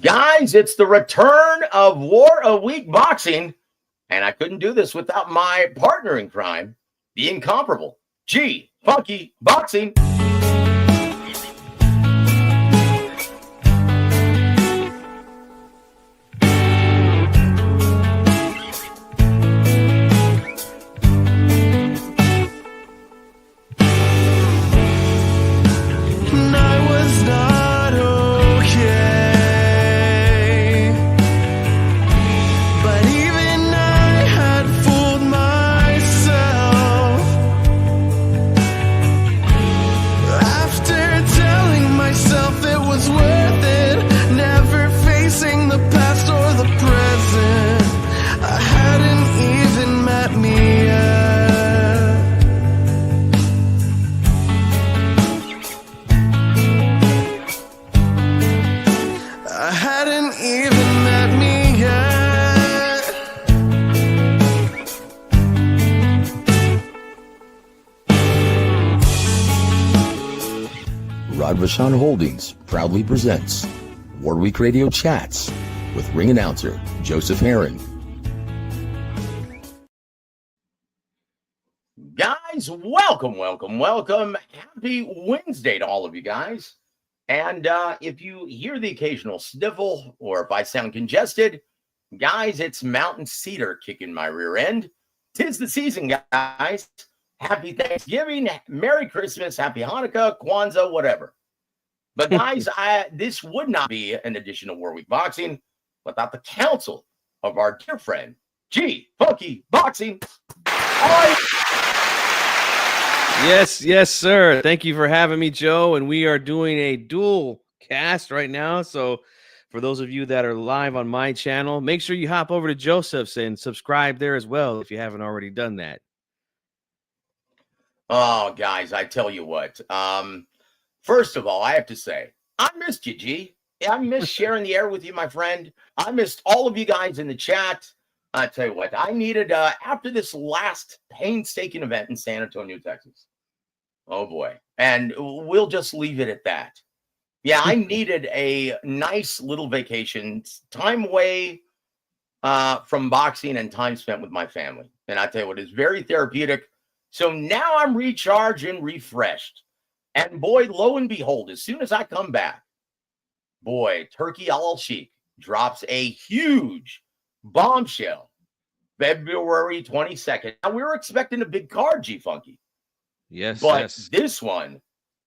Guys, it's the return of War a Week Boxing, and I couldn't do this without my partner in crime, the incomparable G Funky Boxing. Vashon Holdings proudly presents War Week Radio Chats with ring announcer Joseph Herron. Guys, welcome. Happy Wednesday to all of you guys. And if you hear the occasional sniffle or if I sound congested, guys, it's mountain cedar kicking my rear end. 'Tis the season, guys. Happy Thanksgiving, Merry Christmas, Happy Hanukkah, Kwanzaa, whatever. But guys, this would not be an edition of War Week Boxing without the counsel of our dear friend, G Funky Boxing. Yes, sir. Thank you for having me, Joe. And we are doing a dual cast right now. So for those of you that are live on my channel, make sure you hop over to Joseph's and subscribe there as well if you haven't already done that. Oh, guys, I tell you what. First of all, I have to say, I missed you, G. I missed sharing the air with you, my friend. I missed all of you guys in the chat. I tell you what, I needed, after this last painstaking event in San Antonio, Texas. Oh, boy. And we'll just leave it at that. Yeah, I needed a nice little vacation, time away from boxing and time spent with my family. And I tell you what, it's very therapeutic. So now I'm recharged and refreshed. And boy, lo and behold, as soon as I come back, boy, Turkey Al-Sheikh drops a huge bombshell February 22nd. Now, we were expecting a big card, G-Funky. Yes, but yes. This one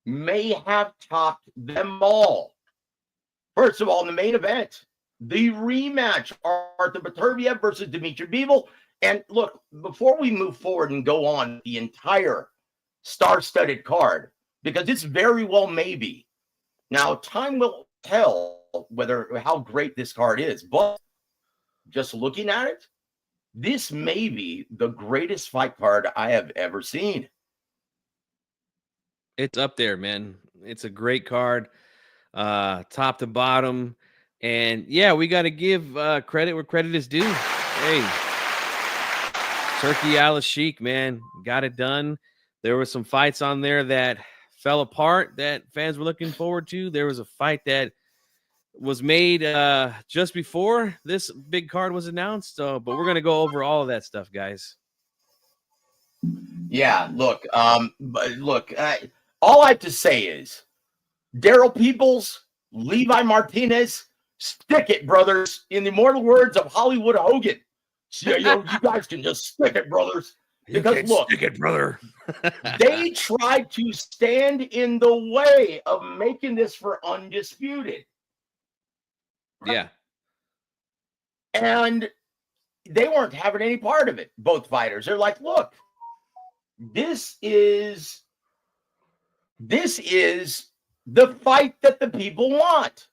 may have topped them all. First of all, in the main event, the rematch, Arthur Beterbiev versus Dimitri Bivol. And look, before we move forward and go on the entire star-studded card, because it's very well may be. Now, time will tell how great this card is, but just looking at it, this may be the greatest fight card I have ever seen. It's up there, man. It's a great card, top to bottom. And yeah, we got to give credit where credit is due. Hey, Turkey Al-Sheikh, man, got it done. There were some fights on there that fell apart that fans were looking forward to. There was a fight that was made just before this big card was announced. But we're going to go over all of that stuff, guys. Yeah, look, all I have to say is Daryl Peoples, Levi Martinez, stick it, brothers. In the immortal words of Hollywood Hogan. You guys can just stick it, brothers. Because look, stick it, brother. They tried to stand in the way of making this for undisputed. Yeah. And they weren't having any part of it, both fighters. They're like, look, this is the fight that the people want.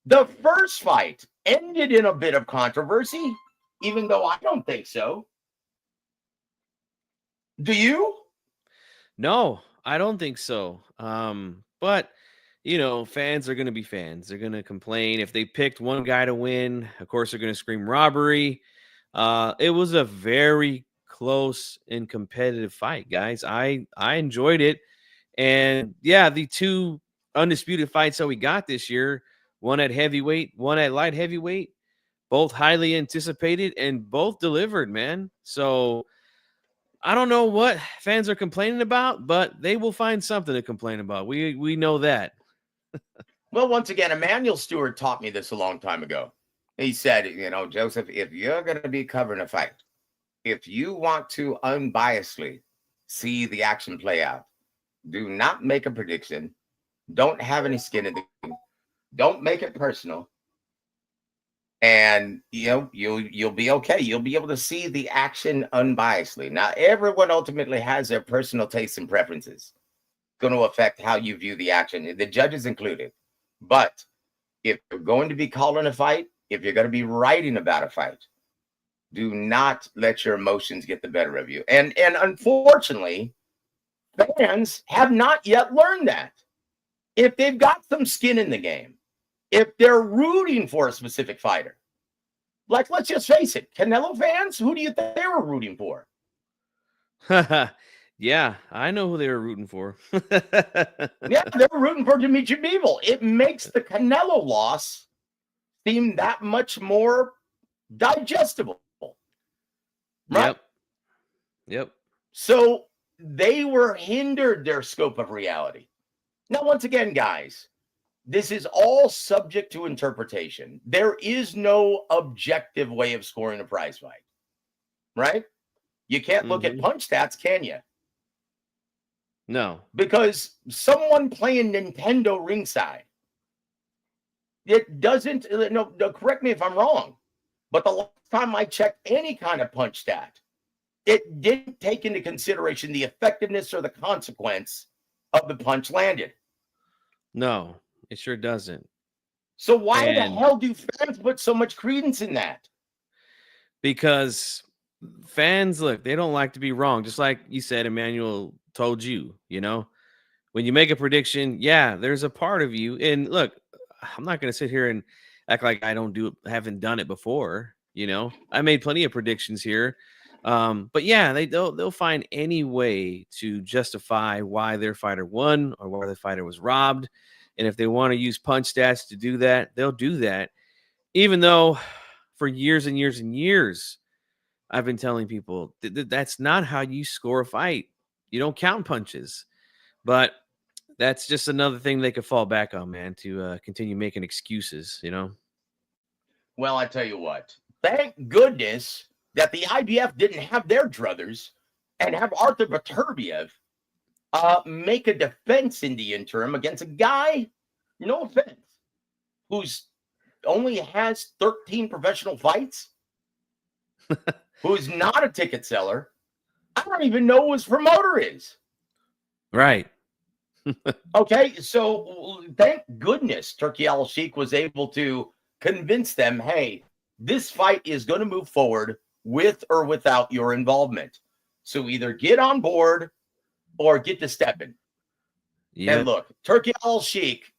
The first fight ended in a bit of controversy, even though I don't think so. Do you? No, I don't think so. But you know, fans are going to be fans. They're going to complain if they picked one guy to win. Of course, they're going to scream robbery. It was a very close and competitive fight, guys. I enjoyed it. And yeah, the two undisputed fights that we got this year one at heavyweight, one at light heavyweight, both highly anticipated and both delivered, man. So I don't know what fans are complaining about, but they will find something to complain about. We know that. Well, once again, Emmanuel Stewart taught me this a long time ago. He said, Joseph, if you're going to be covering a fight, if you want to unbiasedly see the action play out, do not make a prediction. Don't have any skin in the game. Don't make it personal. And you'll be okay. You'll be able to see the action unbiasedly. Now, everyone ultimately has their personal tastes and preferences. Going to affect how you view the action, the judges included. But if you're going to be calling a fight, if you're going to be writing about a fight, do not let your emotions get the better of you. And unfortunately, fans have not yet learned that. If they've got some skin in the game, if they're rooting for a specific fighter, like, let's just face it, Canelo fans, who do you think they were rooting for? Yeah, I know who they were rooting for. Yeah, they were rooting for Dimitri Bivol. It makes the Canelo loss seem that much more digestible. Right? Yep. So they were hindered their scope of reality. Now, once again, guys, this is all subject to interpretation. There is no objective way of scoring a prize fight, right? You can't look at punch stats, can you? No. Because someone playing Nintendo ringside, it doesn't, no, correct me if I'm wrong, but the last time I checked any kind of punch stat, it didn't take into consideration the effectiveness or the consequence of the punch landed. No, it sure doesn't. So why the hell do fans put so much credence in that? Because fans, look, they don't like to be wrong. Just like you said, Emmanuel told you, when you make a prediction, yeah, there's a part of you. And look, I'm not going to sit here and act like I haven't done it before. I made plenty of predictions here. But yeah, they'll find any way to justify why their fighter won or why the fighter was robbed. And if they want to use punch stats to do that, they'll do that. Even though for years and years and years, I've been telling people that's not how you score a fight. You don't count punches. But that's just another thing they could fall back on, man, to continue making excuses, Well, I tell you what, thank goodness that the IBF didn't have their druthers and have Arthur Beterbiev make a defense in the interim against a guy, no offense, who's only has 13 professional fights, who's not a ticket seller. I don't even know who his promoter is. Right. Okay, so thank goodness Turki Al-Sheikh was able to convince them, hey, this fight is going to move forward with or without your involvement. So either get on board or get to stepping. Yep. And look, Turki Al-Sheikh,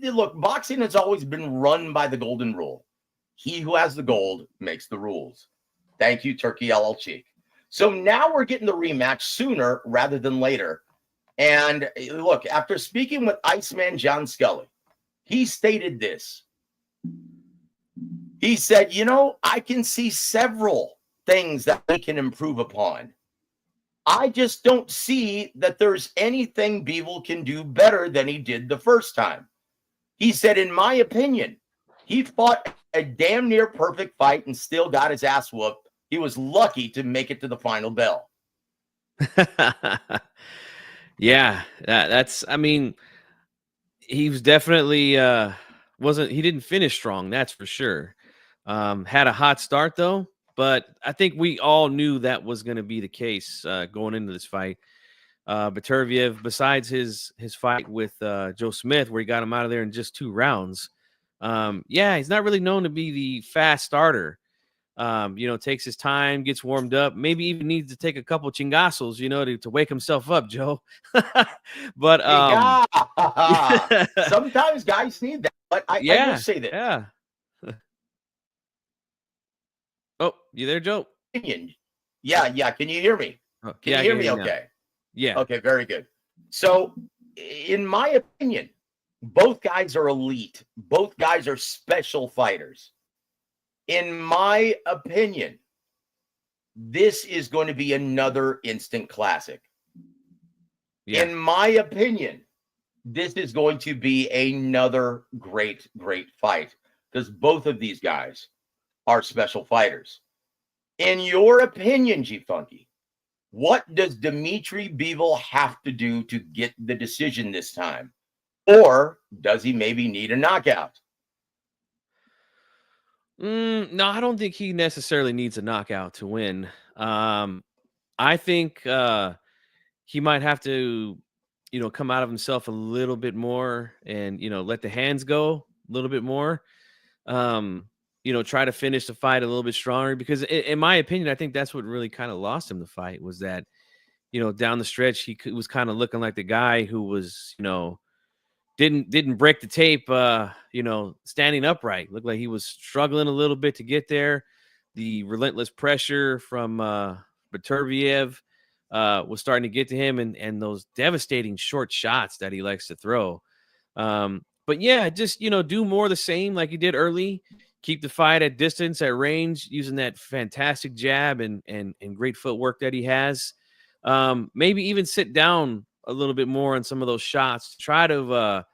look, boxing has always been run by the golden rule. He who has the gold makes the rules. Thank you, Turki Al-Sheikh. So now we're getting the rematch sooner rather than later. And look, after speaking with Iceman John Scully, he stated this. He said, I can see several things that we can improve upon. I just don't see that there's anything Bivol can do better than he did the first time. He said, in my opinion, he fought a damn near perfect fight and still got his ass whooped. He was lucky to make it to the final bell. Yeah, he was definitely he didn't finish strong, that's for sure. Had a hot start though, but I think we all knew that was going to be the case going into this fight. Beterbiev, besides his fight with Joe Smith, where he got him out of there in just 2 rounds, he's not really known to be the fast starter. Takes his time, gets warmed up, maybe even needs to take a couple chingazos, to wake himself up, Joe. But sometimes guys need that. But I will say that. Yeah. Oh, you there, Joe? Yeah. Can you hear me? Can you hear me okay? Yeah. Okay, very good. So, in my opinion, Both guys are elite. Both guys are special fighters. In my opinion, this is going to be another instant classic. Yeah. In my opinion, this is going to be another great fight because both of these guys are special fighters. In your opinion, G Funky, what does Dimitri Bivol have to do to get the decision this time? Or does he maybe need a knockout? No, I don't think he necessarily needs a knockout to win. I think he might have to, come out of himself a little bit more and, let the hands go a little bit more. Try to finish the fight a little bit stronger because in my opinion, I think that's what really kind of lost him the fight was that, down the stretch, was kind of looking like the guy who was, didn't break the tape, standing upright. Looked like he was struggling a little bit to get there. The relentless pressure from Beterbiev was starting to get to him and those devastating short shots that he likes to throw. But yeah, just, do more of the same like he did early. Keep the fight at distance, at range, using that fantastic jab and great footwork that he has. Maybe even sit down a little bit more on some of those shots. Try to,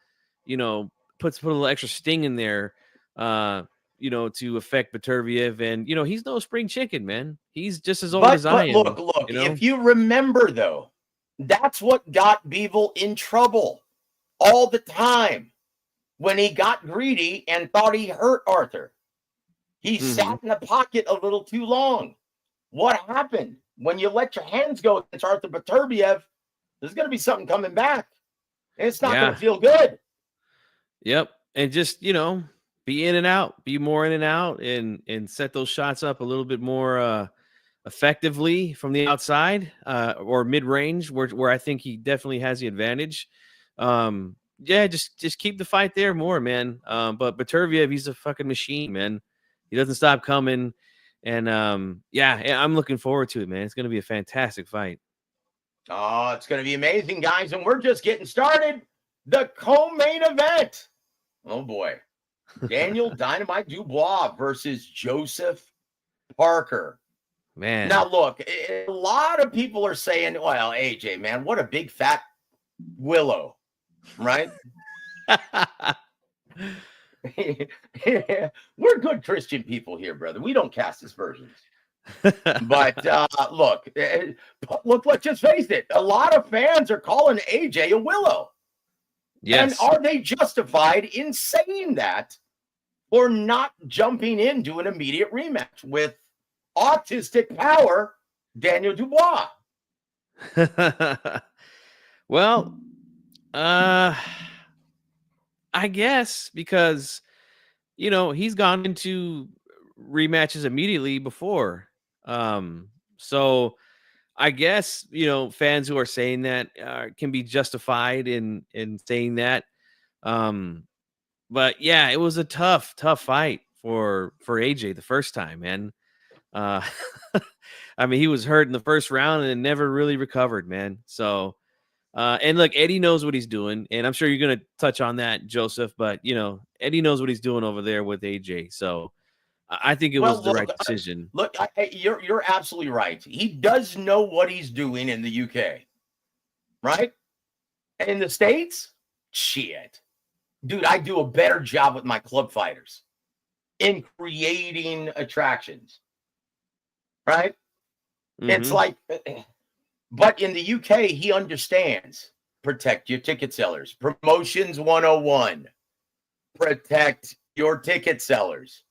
put a little extra sting in there, to affect Beterbiev. And, he's no spring chicken, man. He's just as old as I am. Look, if you remember, though, that's what got Bivol in trouble all the time when he got greedy and thought he hurt Arthur. He sat in the pocket a little too long. What happened? When you let your hands go against Arthur Beterbiev, there's going to be something coming back. And it's not going to feel good. Yep. And just, be in and out, be more in and out and set those shots up a little bit more effectively from the outside or mid-range where I think he definitely has the advantage. Just keep the fight there more, man. But Beterbiev, he's a fucking machine, man. He doesn't stop coming. And I'm looking forward to it, man. It's going to be a fantastic fight. Oh, it's going to be amazing, guys. And we're just getting started. The co-main event. Oh, boy. Daniel Dynamite Dubois versus Joseph Parker. Man. Now, look, a lot of people are saying, well, AJ, man, what a big fat willow, right? We're good Christian people here, brother. We don't cast aspersions. But look, let's just face it. A lot of fans are calling AJ a willow. Yes. And are they justified in saying that or not jumping into an immediate rematch with autistic power Daniel Dubois? Well, I guess because, he's gone into rematches immediately before. So I guess, fans who are saying that can be justified in saying that. But yeah, it was a tough fight for AJ the first time, man. I mean, he was hurt in the first round and never really recovered, man. So, and look, Eddie knows what he's doing, and I'm sure you're going to touch on that, Joseph, but Eddie knows what he's doing over there with AJ. So I think it was the right decision. Look, you're absolutely right. He does know what he's doing in the UK, right? In the States, shit. Dude, I do a better job with my club fighters in creating attractions, right? It's like, but in the UK, he understands. Protect your ticket sellers. Promotions 101. Protect your ticket sellers,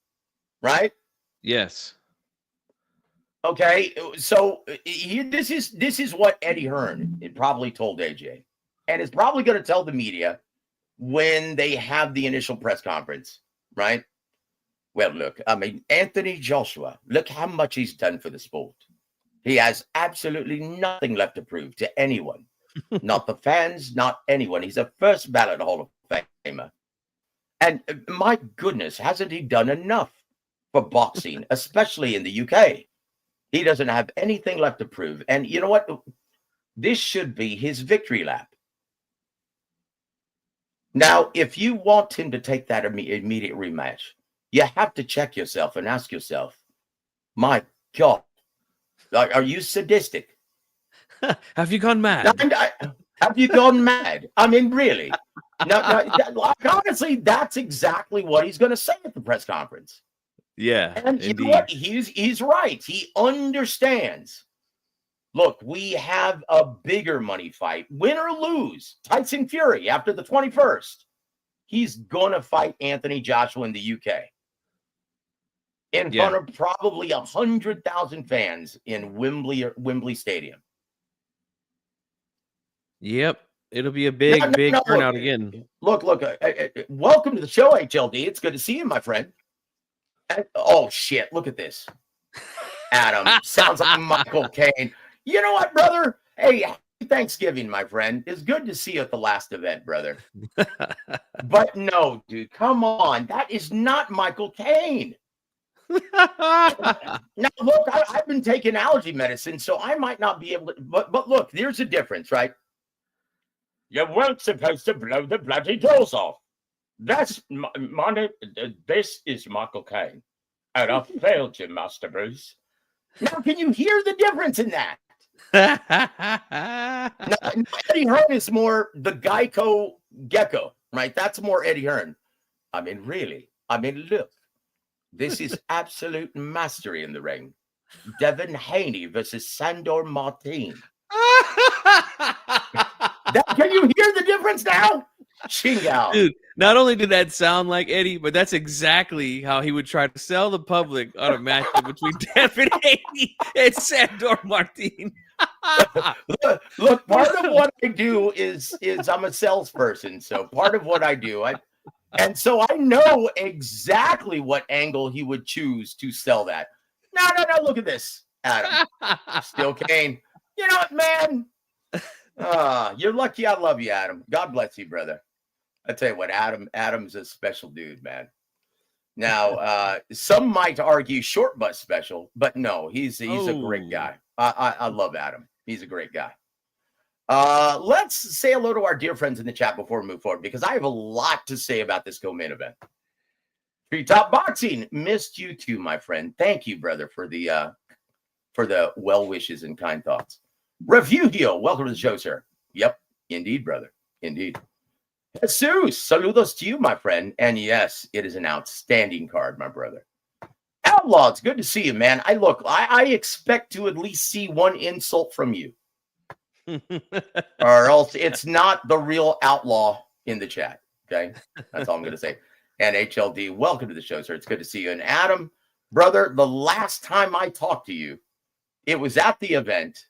right? Yes. Okay, so this is what Eddie Hearn probably told AJ, and is probably going to tell the media when they have the initial press conference, right? Well, look, I mean, Anthony Joshua, look how much he's done for the sport. He has absolutely nothing left to prove to anyone, not the fans, not anyone. He's a first ballot Hall of Famer. And my goodness, hasn't he done enough for boxing, especially in the UK? He doesn't have anything left to prove. And you know what? This should be his victory lap. Now, if you want him to take that immediate rematch, you have to check yourself and ask yourself, my God, are you sadistic? Have you gone mad? Have you gone mad? I mean, really? Honestly, that's exactly what he's going to say at the press conference. Yeah, and indeed. You know what? He's right. He understands. Look, we have a bigger money fight, win or lose. Tyson Fury after the 21st. He's gonna fight Anthony Joshua in the UK in front of probably 100,000 fans in Wembley Stadium. Yep, it'll be a big turnout again. Look! Welcome to the show, HLD. It's good to see you, my friend. Oh shit! Look at this, Adam. Sounds like Michael Caine. You know what, brother? Hey, happy Thanksgiving, my friend. It's good to see you at the last event, brother. But no, dude, come on. That is not Michael Caine. Now, look, I've been taking allergy medicine, so I might not be able to. But look, there's a difference, right? You weren't supposed to blow the bloody doors off. That's this is Michael Caine. And I failed you, Master Bruce. Now, can you hear the difference in that? Now, Eddie Hearn is more the Geico Gecko, right? That's more Eddie Hearn. I mean, really. I mean, look. This is absolute mastery in the ring. Devin Haney versus Sandor Martin. Can you hear the difference now? Shingal. Dude, not only did that sound like Eddie, but that's exactly how he would try to sell the public on a matchup between Devin Haney and Sandor Martin. Look, part of what I do is I'm a salesperson. So part of what I do, and so I know exactly what angle he would choose to sell that. No, look at this, Adam. Still Caine. You know what, man? You're lucky I love you, Adam. God bless you, brother. I tell you what, Adam's a special dude, man. Now, some might argue short bus special, but no, he's a great guy. I love Adam. He's a great guy. Let's say hello to our dear friends in the chat before we move forward, because I have a lot to say about this co-main event. Treetop Boxing, missed you too, my friend. Thank you, brother, for the well wishes and kind thoughts. Refugio, welcome to the show, sir. Yep, indeed, brother. Indeed. Jesus, saludos to you, my friend. And yes, it is an outstanding card, my brother. Outlaw, it's good to see you, man. I expect to at least see one insult from you. Or else it's not the real Outlaw in the chat. Okay? That's all I'm going to say. And HLD, welcome to the show, sir. It's good to see you. And Adam, brother, the last time I talked to you, it was at the event.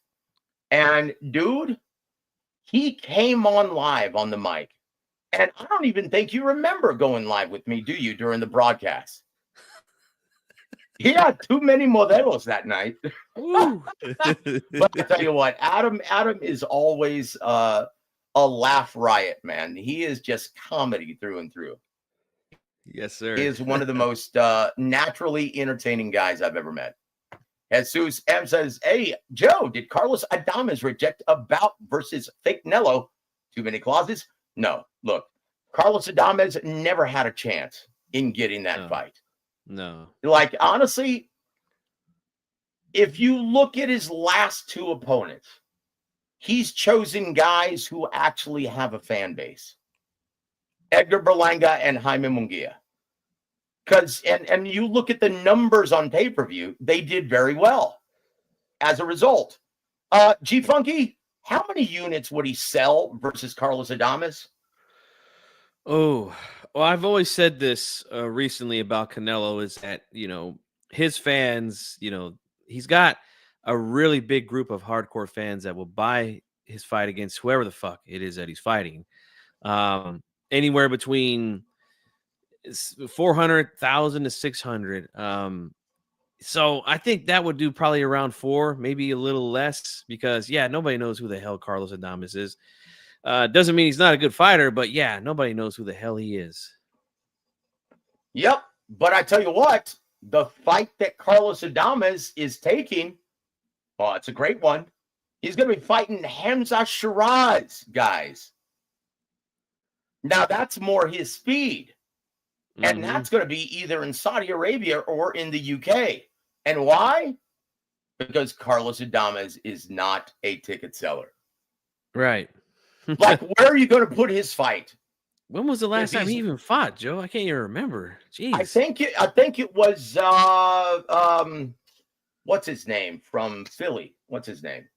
And dude, he came on live on the mic. And I don't even think you remember going live with me, do you, during the broadcast? He had too many modelos that night. But I tell you what, Adam is always a laugh riot, man. He is just comedy through and through. Yes, sir. He is one of the most naturally entertaining guys I've ever met. Jesus M says, hey, Joe, did Carlos Adames reject a bout versus Fake Nello? Too many clauses? No. Look, Carlos Adames never had a chance in getting that fight. No. Like, honestly, if you look at his last two opponents, he's chosen guys who actually have a fan base. Edgar Berlanga and Jaime Munguia. Because, and you look at the numbers on pay-per-view, they did very well as a result. G-Funky, how many units would he sell versus Carlos Adames? Oh, well, I've always said this recently about Canelo is that, his fans, he's got a really big group of hardcore fans that will buy his fight against whoever the fuck it is that he's fighting. Anywhere between 400,000 to 600. So I think that would do probably around 4, maybe a little less, because nobody knows who the hell Carlos Adames is. Doesn't mean he's not a good fighter, but nobody knows who the hell he is. Yep. But I tell you what, the fight that Carlos Adames is taking, it's a great one. He's going to be fighting Hamza Shiraz, guys. Now that's more his speed. And Mhm. that's going to be either in Saudi Arabia or in the UK. And why? Because Carlos Adames is not a ticket seller. Right. Like, where are you going to put his fight? When was the last time he even fought, Joe? I can't even remember. Jeez. I think it was what's his name from Philly? What's his name?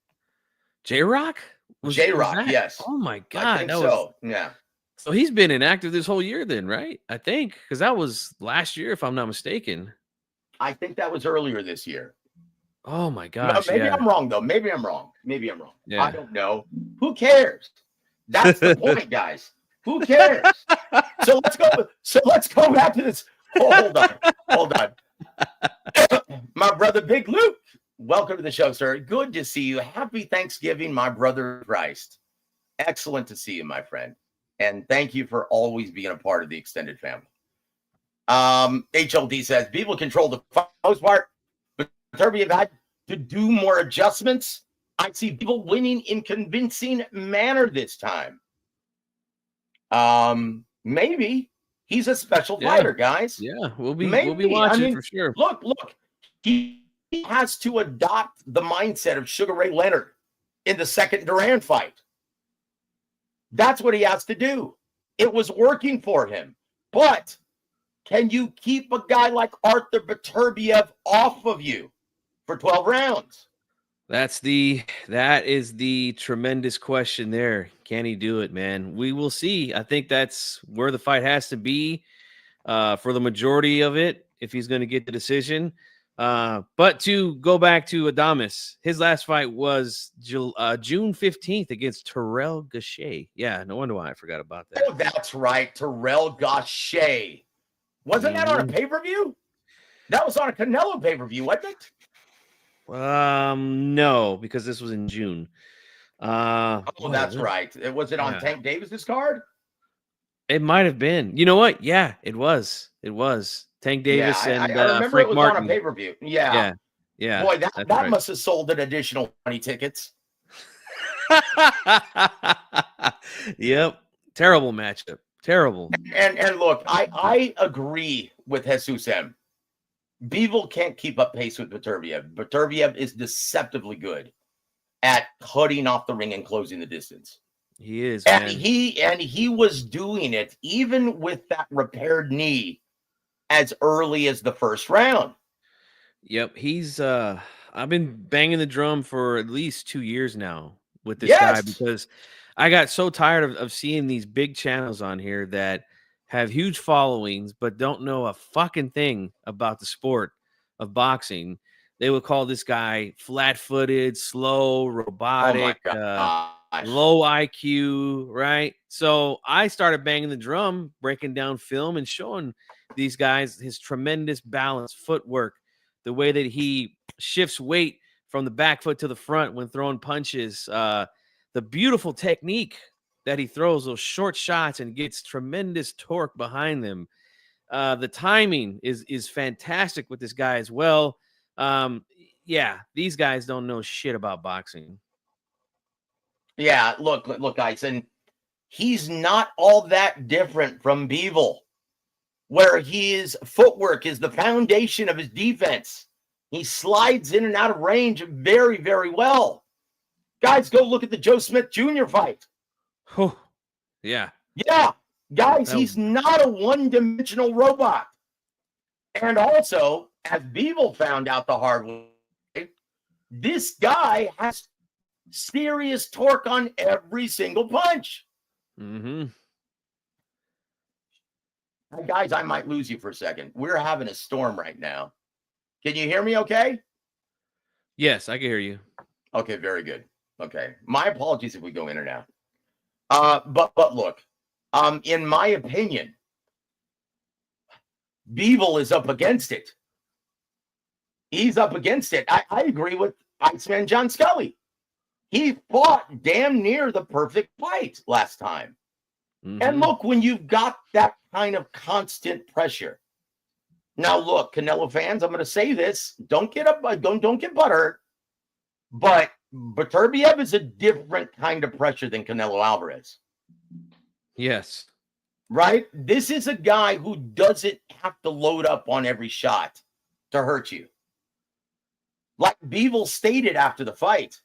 J-Rock? J-Rock, yes. Oh my God. I think so. Yeah. So he's been inactive this whole year then, right? I think, because that was last year, if I'm not mistaken. I think that was earlier this year. Oh my gosh. Maybe yeah. I'm wrong though. Maybe I'm wrong. Yeah. I don't know. Who cares? That's the point, guys. Who cares? So let's go back to this. Oh, hold on. My brother Big Luke, welcome to the show, sir. Good to see you. Happy Thanksgiving, my brother Christ. Excellent to see you, my friend. And thank you for always being a part of the extended family. HLD says, people control the most part, but Beterbiev had to do more adjustments. I see people winning in convincing manner this time. Maybe he's a special fighter, guys. Yeah, we'll be watching for sure. Look, he has to adopt the mindset of Sugar Ray Leonard in the second Duran fight. That's what he has to do. It was working for him. But can you keep a guy like Arthur Beterbiev off of you for 12 rounds? That is the tremendous question there. Can he do it, man? We will see. I think that's where the fight has to be for the majority of it, if he's going to get the decision. But to go back to Adames, his last fight was June 15th against Terrell Gausha. Yeah, no wonder why I forgot about that. Oh, that's right. Terrell Gausha. Wasn't that on a pay-per-view? That was on a Canelo pay-per-view, wasn't it? No, because this was in June. That's right. Was it on Tank Davis's card? It might have been. You know what? Yeah, it was. Tank Davis and I remember Frank it was Martin. on a pay-per-view. Yeah. Boy, that must have sold an additional 20 tickets. Yep. Terrible matchup. Terrible. And look, I agree with Jesus M. BIVOL can't keep up pace with Beterbiev. Beterbiev is deceptively good at cutting off the ring and closing the distance. He is, and man. He was doing it even with that repaired knee as early as the first round. Yep, he's I've been banging the drum for at least 2 years now with this guy, because I got so tired of seeing these big channels on here that have huge followings but don't know a fucking thing about the sport of boxing. They would call this guy flat-footed, slow, robotic, low IQ, right? So I started banging the drum, breaking down film and showing these guys his tremendous balance, footwork, the way that he shifts weight from the back foot to the front when throwing punches, the beautiful technique that he throws those short shots and gets tremendous torque behind them. The timing is fantastic with this guy as well. Yeah, these guys don't know shit about boxing. Yeah, look, guys, and he's not all that different from BIVOL, where his footwork is the foundation of his defense. He slides in and out of range very, very well. Guys, go look at the Joe Smith Jr. fight. Oh, yeah. Yeah, guys, he's not a one-dimensional robot. And also, as BIVOL found out the hard way, this guy has serious torque on every single punch. Mm-hmm. Guys, I might lose you for a second. We're having a storm right now. Can you hear me okay? Yes, I can hear you. Okay, very good. Okay. My apologies if we go in and out. But look, in my opinion, BIVOL is up against it. He's up against it. I agree with Iceman John Scully. He fought damn near the perfect fight last time. Mm-hmm. And look, when you've got that kind of constant pressure. Now, look, Canelo fans, I'm going to say this. Don't get butthurt. But Beterbiev is a different kind of pressure than Canelo Alvarez. Yes. right? This is a guy who doesn't have to load up on every shot to hurt you. Like BIVOL stated after the fight,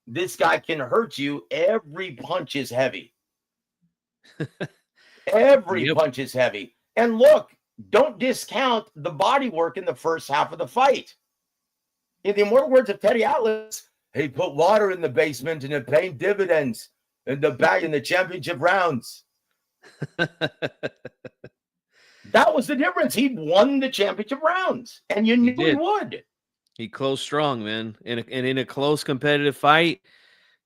this guy can hurt you. Every punch is heavy. Every punch is heavy. And look, don't discount the body work in the first half of the fight. In the immortal words of Teddy Atlas, he put water in the basement and it paid dividends in the championship rounds. That was the difference. He won the championship rounds, and you knew he would. He closed strong, man. And in a close competitive fight,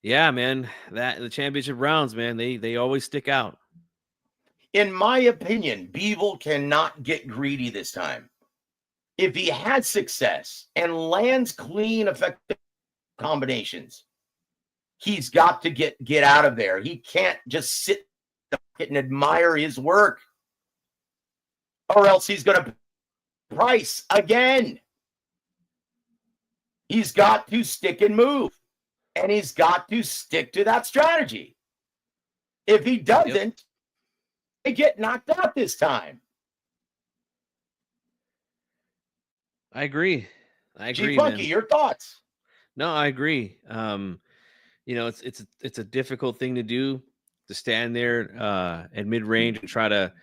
yeah, man, that the championship rounds, man, they always stick out. In my opinion, BIVOL cannot get greedy this time. If he has success and lands clean, effective combinations, he's got to get out of there. He can't just sit and admire his work, or else he's going to price again. He's got to stick and move, and he's got to stick to that strategy. If he doesn't, they get knocked out this time. I agree. G-Funky, your thoughts? No, I agree. You know, it's a difficult thing to do, to stand there at mid-range and try to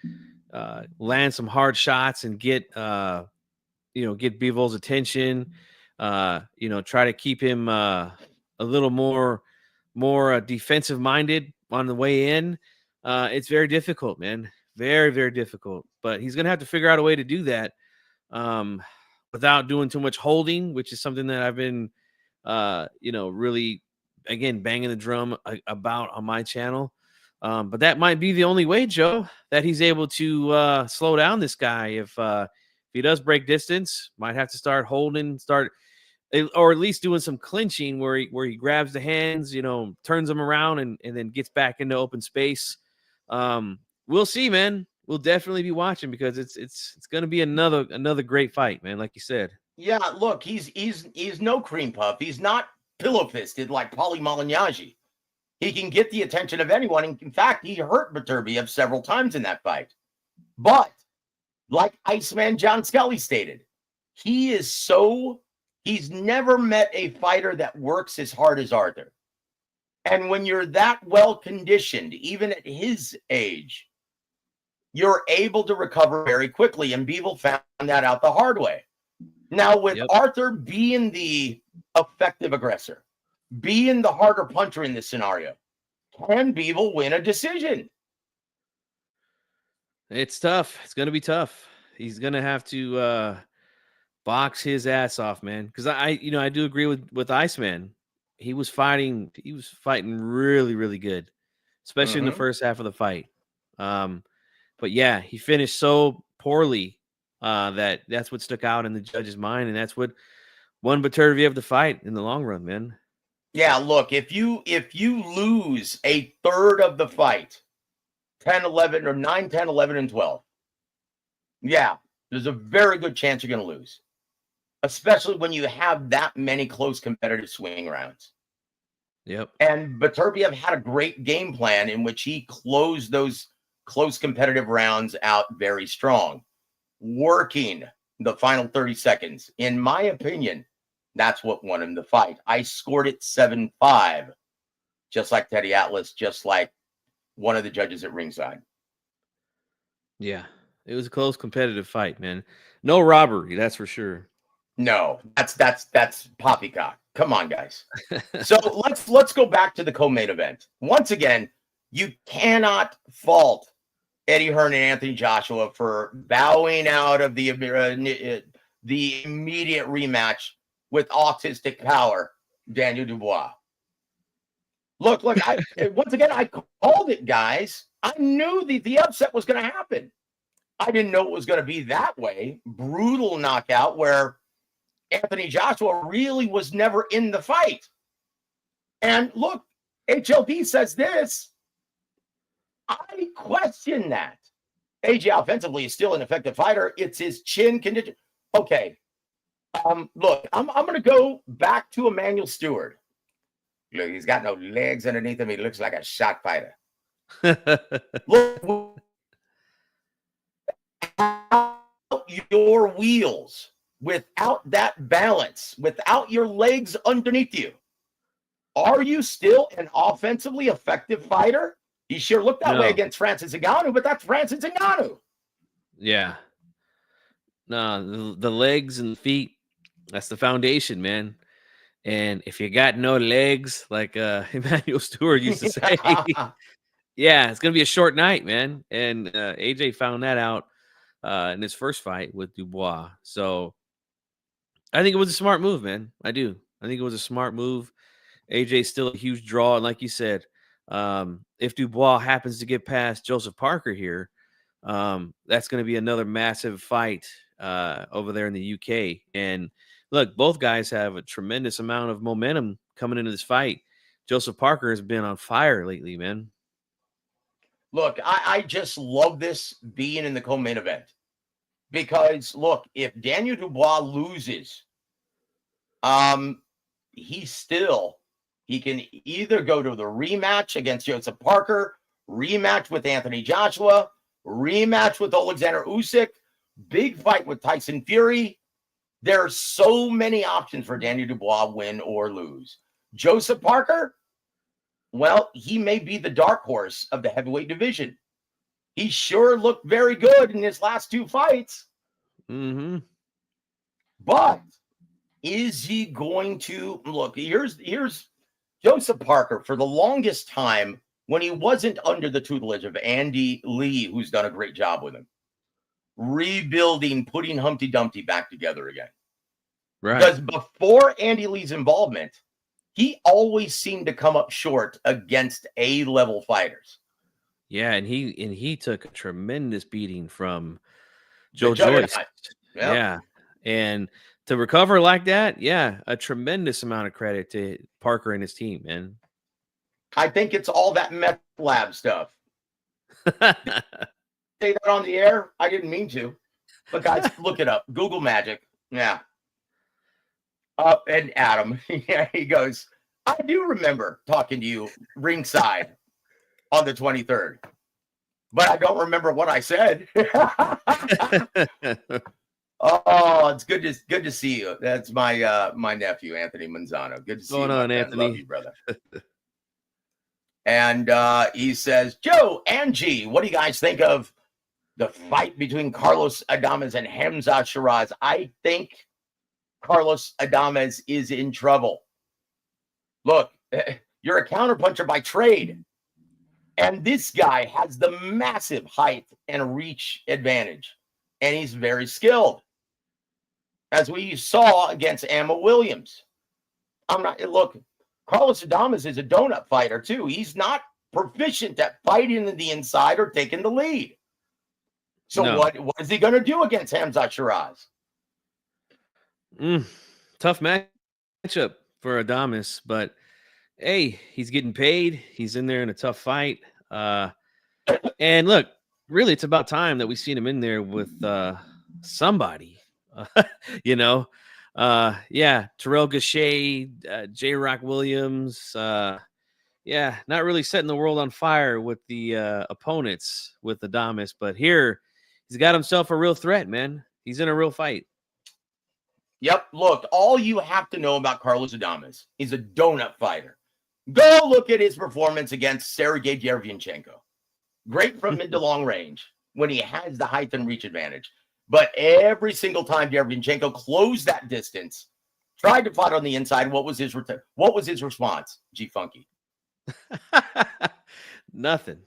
land some hard shots and get BIVOL's attention. Try to keep him a little more defensive minded on the way in. It's very difficult, man. Very, very difficult. But he's gonna have to figure out a way to do that without doing too much holding, which is something that I've been really, again, banging the drum about on my channel. But that might be the only way, Joe, that he's able to slow down this guy. If he does break distance, might have to start holding, or at least doing some clinching where he grabs the hands, turns them around and then gets back into open space. We'll see, man. We'll definitely be watching, because it's going to be another great fight, man. Like you said. Yeah, look, he's no cream puff. He's not pillow fisted like Paulie Malignaggi. He can get the attention of anyone. And in fact, he hurt Beterbiev several times in that fight. But like Iceman John Scully stated, he's never met a fighter that works as hard as Arthur. And when you're that well conditioned, even at his age, you're able to recover very quickly. And BIVOL found that out the hard way. Now, with Arthur being the effective aggressor, being the harder puncher in this scenario, can BIVOL win a decision? It's tough. It's going to be tough. He's going to have to box his ass off, man. Because I do agree with Iceman. He was fighting really, really good, especially in the first half of the fight. But yeah, he finished so poorly that's what stuck out in the judge's mind, and that's what won Beterbiev the fight in the long run, man. Yeah, look, if you lose a third of the fight, 10-11 or 9-10, 11 and 12, yeah, there's a very good chance you're going to lose, especially when you have that many close competitive swing rounds. Yep. And Beterbiev had a great game plan in which he closed those close competitive rounds out very strong, working the final 30 seconds. In my opinion, that's what won him the fight. I scored it 7-5, just like Teddy Atlas, just like one of the judges at ringside. Yeah, it was a close competitive fight, man. No robbery, that's for sure. No, that's poppycock. Come on, guys. So let's go back to the co-main event. Once again, you cannot fault Eddie Hearn and Anthony Joshua for bowing out of the immediate rematch with autistic power, Daniel Dubois. Look, once again, I called it, guys. I knew the upset was going to happen. I didn't know it was going to be that way. Brutal knockout where Anthony Joshua really was never in the fight. And look, HLD says this. I question that. AJ offensively is still an effective fighter. It's his chin condition. Okay. Look, I'm going to go back to Emmanuel Stewart. Look, he's got no legs underneath him. He looks like a shot fighter. Look, without your wheels, without that balance, without your legs underneath you, are you still an offensively effective fighter? He sure looked that way No. against Francis Ngannou, but that's Francis Ngannou. Yeah. No, the legs and the feet, that's the foundation, man. And if you got no legs, like Emmanuel Stewart used to say, yeah, it's gonna be a short night, man. And AJ found that out in his first fight with Dubois. So I think it was a smart move, man. I do. I think it was a smart move. AJ's still a huge draw, and like you said, if Dubois happens to get past Joseph Parker here, that's going to be another massive fight over there in the UK. And look, both guys have a tremendous amount of momentum coming into this fight. Joseph Parker has been on fire lately, man. Look, I just love this being in the co-main event because, look, if Daniel Dubois loses, he can either go to the rematch against Joseph Parker, rematch with Anthony Joshua, rematch with Alexander Usyk, big fight with Tyson Fury. There are so many options for Daniel Dubois, win or lose. Joseph Parker, well, he may be the dark horse of the heavyweight division. He sure looked very good in his last two fights. Mm-hmm. But is he going to look? Here's Joseph Parker. For the longest time, when he wasn't under the tutelage of Andy Lee, who's done a great job with him, rebuilding, putting Humpty Dumpty back together again. Right. Because before Andy Lee's involvement, he always seemed to come up short against A-level fighters. Yeah, and he took a tremendous beating from Joe Joyce. Yep. Yeah. And to recover like that, yeah, a tremendous amount of credit to Parker and his team, man. I think it's all that meth lab stuff. Say that on the air? I didn't mean to. But guys, look it up. Google Magic. Yeah. And Adam, yeah, he goes, I do remember talking to you ringside on the 23rd, but I don't remember what I said. Oh, it's good to see you. That's my my nephew, Anthony Manzano. Good to see you. Going on, Anthony. Love you, brother. And he says, Joe, Angie, what do you guys think of the fight between Carlos Adames and Khamzat Shiraz? I think Carlos Adames is in trouble. Look, you're a counterpuncher by trade. And this guy has the massive height and reach advantage. And he's very skilled. As we saw against Amma Williams. Look, Carlos Adames is a donut fighter too. He's not proficient at fighting in the inside or taking the lead. So No. what is he going to do against Khamzat Shiraz? Tough matchup for Adames, but hey, he's getting paid. He's in there in a tough fight. And look, really, it's about time that we've seen him in there with somebody. Yeah, Terrell Gachet, J. Rock Williams. Yeah, not really setting the world on fire with the opponents with Adames, but here he's got himself a real threat, man. He's in a real fight. Yep. Look, all you have to know about Carlos Adames, he's a donut fighter. Go look at his performance against Sergey Derevyanchenko. Great from mid to long range when he has the height and reach advantage. But every single time Derevyanchenko closed that distance, tried to fight on the inside, what was his response? G Funky. Nothing.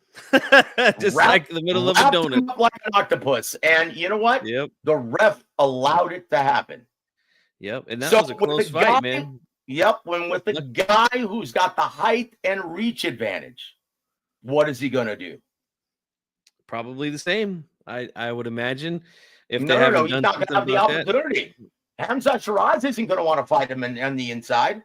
Just like the middle of a donut. Up like an octopus. And you know what? Yep. The ref allowed it to happen. Yep. And that was a close fight, man. Yep. When with the guy who's got the height and reach advantage, what is he going to do? Probably the same. I would imagine. If he's they not haven't done going to have the opportunity. Khamzat Shiraz isn't going to want to fight him on the inside,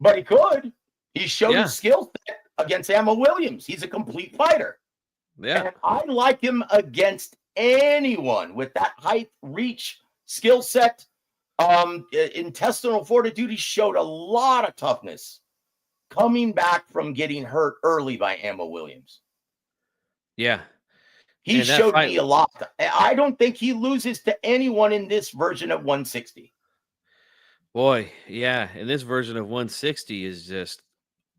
but he could. He showed his skill set against Amma Williams. He's a complete fighter. Yeah. And I like him against anyone with that height, reach, skill set, intestinal fortitude. He showed a lot of toughness coming back from getting hurt early by Amma Williams. Yeah. He And that showed fight, me a lot. I don't think he loses to anyone in this version of 160. boy, yeah. And this version of 160 is just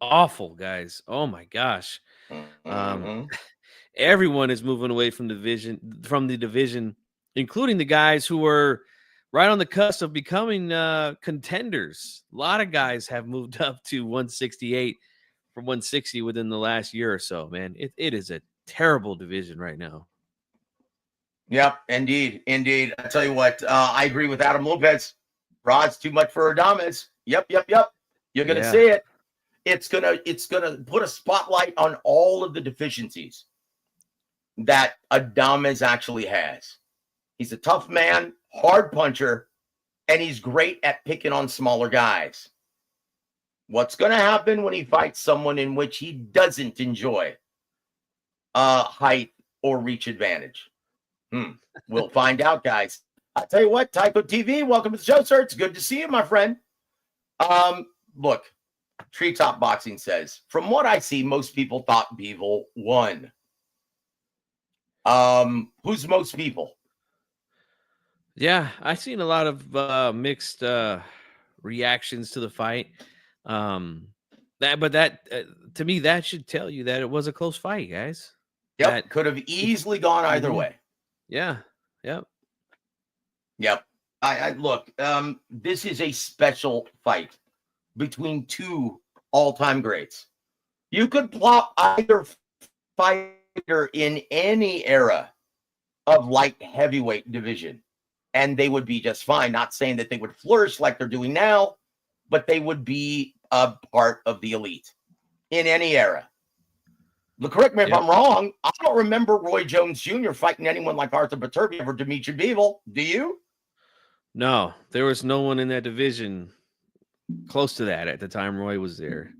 awful, guys. Oh my gosh. Um, Mhm. everyone is moving away from the division, including the guys who were right on the cusp of becoming contenders. A lot of guys have moved up to 168 from 160 within the last year or so, man. It is a terrible division right now. Yep, indeed, indeed. I tell you what, I agree with Adam Lopez. Rod's too much for Adames. Yep. You're gonna Yeah. see it. It's gonna put a spotlight on all of the deficiencies that Adames actually has. He's a tough man, hard puncher, and he's great at picking on smaller guys. What's going to happen when he fights someone in which he doesn't enjoy height or reach advantage? We'll find out, guys. I'll tell you what, Tyco TV, welcome to the show, sir. It's good to see you, my friend. Look, Treetop Boxing says, from what I see, most people thought BIVOL won. Who's most people? Yeah, I've seen a lot of mixed reactions to the fight. That to me, that should tell you that it was a close fight, guys. Yep, That could have easily gone either way. Yeah, yep. I look. This is a special fight between two all-time greats. You could plot either fighter in any era of light heavyweight division, and they would be just fine. Not saying that they would flourish like they're doing now, but they would be a part of the elite in any era. Look, correct me if I'm wrong. I don't remember Roy Jones Jr. fighting anyone like Arthur Beterbiev or Dimitri Bivol. Do you? No, there was no one in that division close to that at the time Roy was there.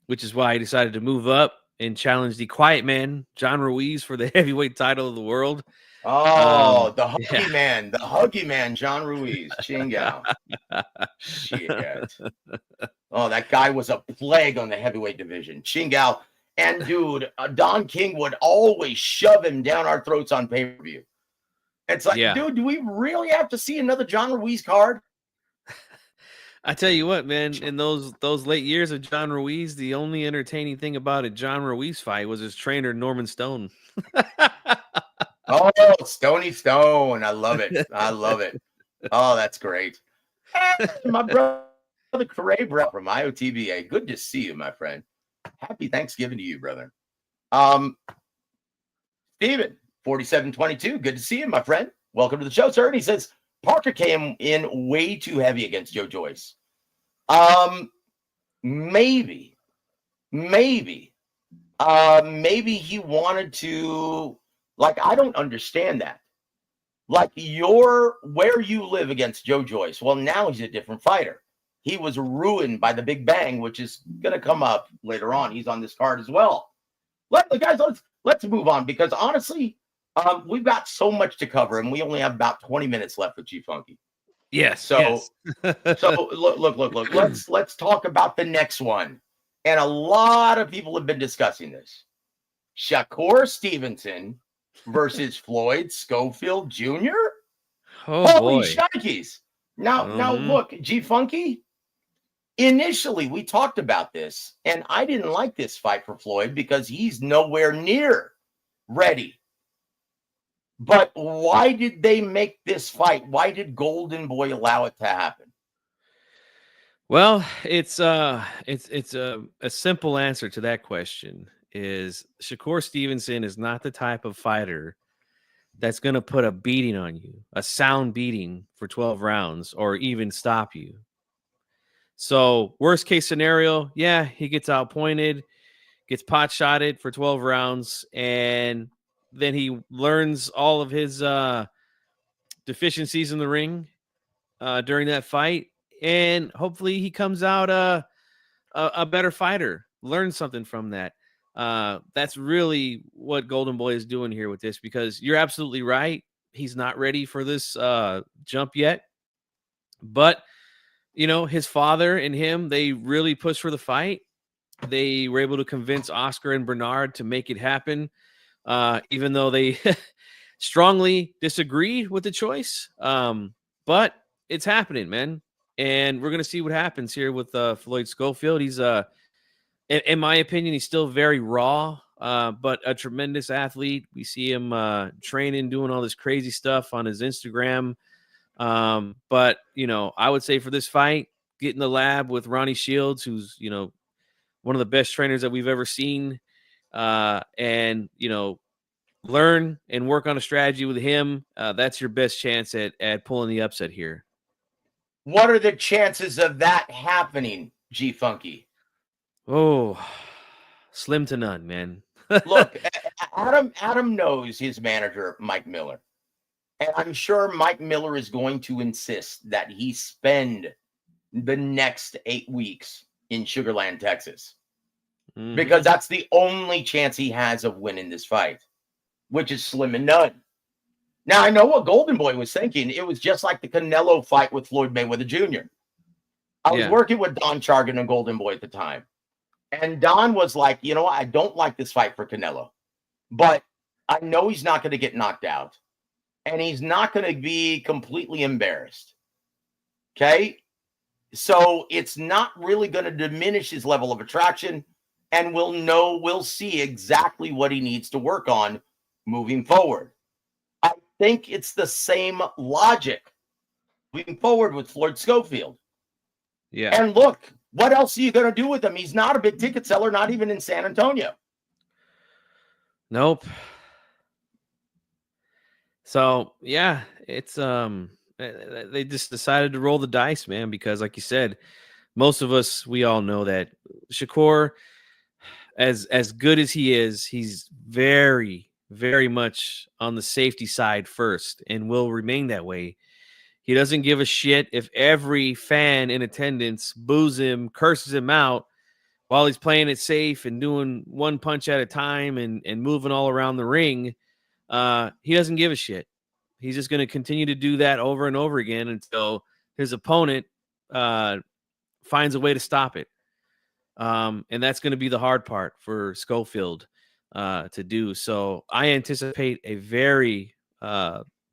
Which is why he decided to move up and challenge the quiet man, John Ruiz, for the heavyweight title of the world. Oh, the huggy man, John Ruiz, Chingao. Shit. Oh, that guy was a plague on the heavyweight division, Chingao. And dude, Don King would always shove him down our throats on pay-per-view. It's like, dude, do we really have to see another John Ruiz card? I tell you what, man, in those late years of John Ruiz, the only entertaining thing about a John Ruiz fight was his trainer, Norman Stone. Oh, Stony Stone. I love it. I love it. Oh, that's great. My brother, Corey Brown from IOTBA. Good to see you, my friend. Happy Thanksgiving to you, brother. Steven, 4722. Good to see you, my friend. Welcome to the show, sir. And he says, Parker came in way too heavy against Joe Joyce. Maybe he wanted to, like, I don't understand that. Like, where you live against Joe Joyce. Well, now he's a different fighter. He was ruined by the Big Bang, which is going to come up later on. He's on this card as well. Let's move on, because honestly, we've got so much to cover, and we only have about 20 minutes left with G Funky. Yes. So look. Let's talk about the next one. And a lot of people have been discussing this. Shakur Stevenson versus Floyd Schofield Jr. Oh, holy boy. shnikes. Now look, G Funky. Initially, we talked about this, and I didn't like this fight for Floyd because he's nowhere near ready. But why did they make this fight? Why did Golden Boy allow it to happen? Well, it's a simple answer to that question. Is Shakur Stevenson is not the type of fighter that's going to put a beating on you, a sound beating for 12 rounds, or even stop you. So worst case scenario, yeah, he gets outpointed, gets pot shotted for 12 rounds, and then he learns all of his deficiencies in the ring during that fight, and hopefully he comes out a better fighter, learns something from that. That's really what Golden Boy is doing here with this, because you're absolutely right. He's not ready for this jump yet, but you know, his father and him, they really pushed for the fight. They were able to convince Oscar and Bernard to make it happen. even though they strongly disagreed with the choice. But it's happening, man. And we're going to see what happens here with Floyd Schofield. He's, in my opinion, he's still very raw, but a tremendous athlete. We see him training, doing all this crazy stuff on his Instagram. But, I would say for this fight, get in the lab with Ronnie Shields, who's, one of the best trainers that we've ever seen. And, learn and work on a strategy with him. That's your best chance at pulling the upset here. What are the chances of that happening, G Funky? Oh, slim to none, man. Look, Adam knows his manager, Mike Miller. And I'm sure Mike Miller is going to insist that he spend the next 8 weeks in Sugar Land, Texas. Mhm. Because that's the only chance he has of winning this fight, which is slim and none. Now, I know what Golden Boy was thinking. It was just like the Canelo fight with Floyd Mayweather Jr. I was working with Don Chargan and Golden Boy at the time. And Don was like, I don't like this fight for Canelo. But I know he's not going to get knocked out. And he's not going to be completely embarrassed. Okay? So it's not really going to diminish his level of attraction. And we'll see exactly what he needs to work on moving forward. I think it's the same logic moving forward with Floyd Schofield. Yeah. And look, what else are you going to do with him? He's not a big ticket seller, not even in San Antonio. Nope. So, yeah, it's they just decided to roll the dice, man, because like you said, most of us, we all know that Shakur, as good as he is, he's very, very much on the safety side first and will remain that way. He doesn't give a shit if every fan in attendance boos him, curses him out while he's playing it safe and doing one punch at a time and moving all around the ring. He doesn't give a shit. He's just going to continue to do that over and over again until his opponent finds a way to stop it. And that's going to be the hard part for Schofield to do. So I anticipate a very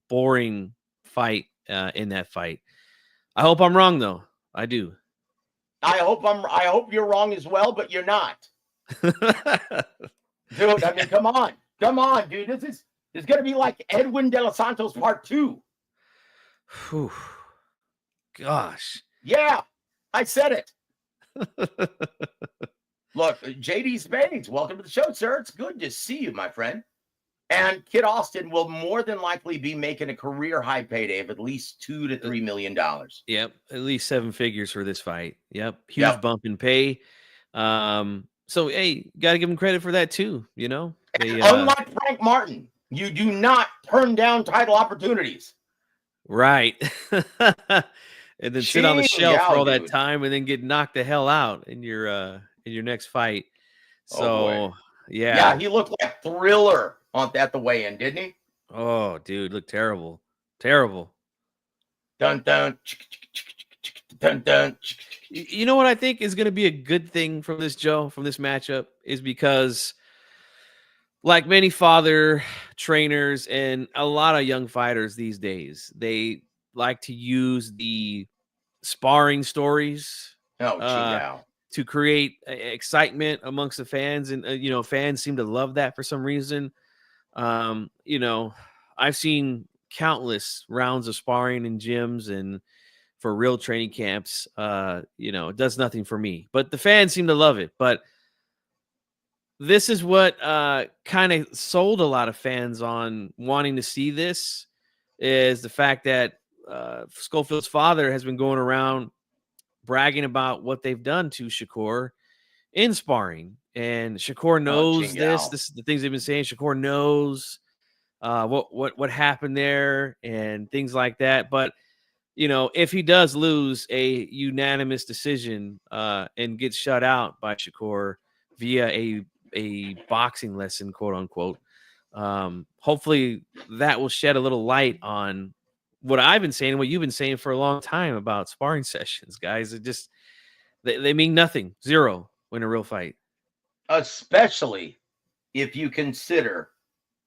boring fight in that fight. I hope I'm wrong, though. I do. I hope you're wrong as well, but you're not. Dude, I mean, come on, dude. This is going to be like Edwin De Los Santos Part 2. Whew. Gosh. Yeah, I said it. Look, JD Spades, welcome to the show, sir. It's good to see you, my friend. And Kid Austin will more than likely be making a career high payday of at least $2 to $3 million. Yep, at least 7 figures for this fight. Yep, huge bump in pay. So hey, got to give him credit for that too. Unlike Frank Martin, you do not turn down title opportunities. Right. And then sit on the shelf for all dude. that time and then get knocked the hell out in your next fight. So yeah, he looked like Thriller at the weigh-in, didn't he? Oh, dude, looked terrible. Terrible. Dun dun dun dun. You know what I think is going to be a good thing from this, Joe, from this matchup is because like many father trainers and a lot of young fighters these days, they like to use the sparring stories to create excitement amongst the fans. And, fans seem to love that for some reason. I've seen countless rounds of sparring in gyms and for real training camps. It does nothing for me, but the fans seem to love it. But this is what kind of sold a lot of fans on wanting to see this is the fact that Schofield's father has been going around bragging about what they've done to Shakur in sparring. And Shakur knows this. This is the things they've been saying. Shakur knows what happened there and things like that. But, if he does lose a unanimous decision and gets shut out by Shakur via a boxing lesson, quote unquote, hopefully that will shed a little light on what I've been saying, what you've been saying for a long time about sparring sessions, guys. It just, they mean nothing, zero in a real fight. Especially if you consider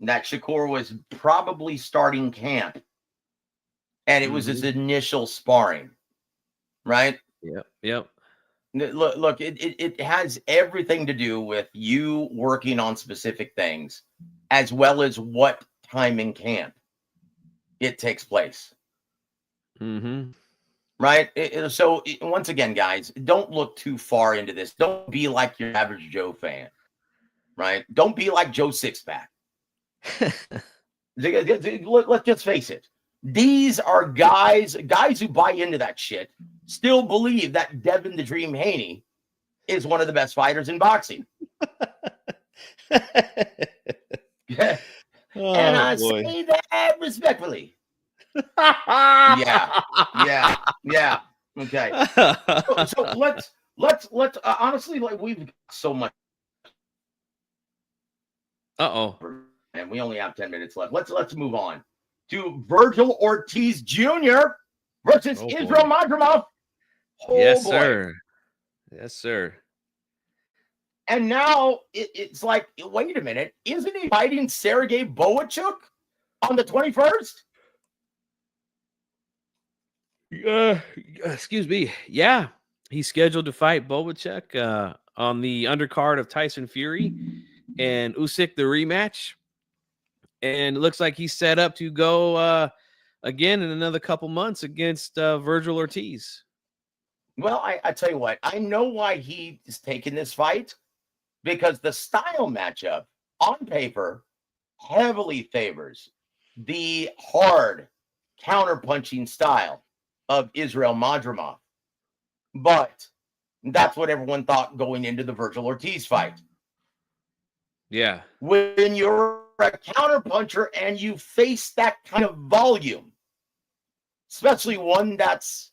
that Shakur was probably starting camp, and it was his Mm-hmm. initial sparring, right? Yep. Look, it has everything to do with you working on specific things, as well as what time in camp it takes place, Mm-hmm. right? Once again, guys, don't look too far into this. Don't be like your average Joe fan, right? Don't be like Joe Sixpack. Let's just face it. These are guys who buy into that shit, still believe that Devin the Dream Haney is one of the best fighters in boxing. And I say that respectfully. Yeah. Okay. So let's honestly, like, we've got so much. And we only have 10 minutes left. Let's move on to Virgil Ortiz Jr. versus Israel Madrimov. Yes, sir. Yes, sir. And now it's like, wait a minute, isn't he fighting Sergey Boachuk on the 21st? Excuse me. Yeah, he's scheduled to fight Boachuk on the undercard of Tyson Fury and Usyk, the rematch. And it looks like he's set up to go again in another couple months against Virgil Ortiz. Well, I tell you what, I know why he is taking this fight, because the style matchup on paper heavily favors the hard counter-punching style of Israel Madrimov. But that's what everyone thought going into the Virgil Ortiz fight. Yeah. When you're a counterpuncher and you face that kind of volume, especially one that's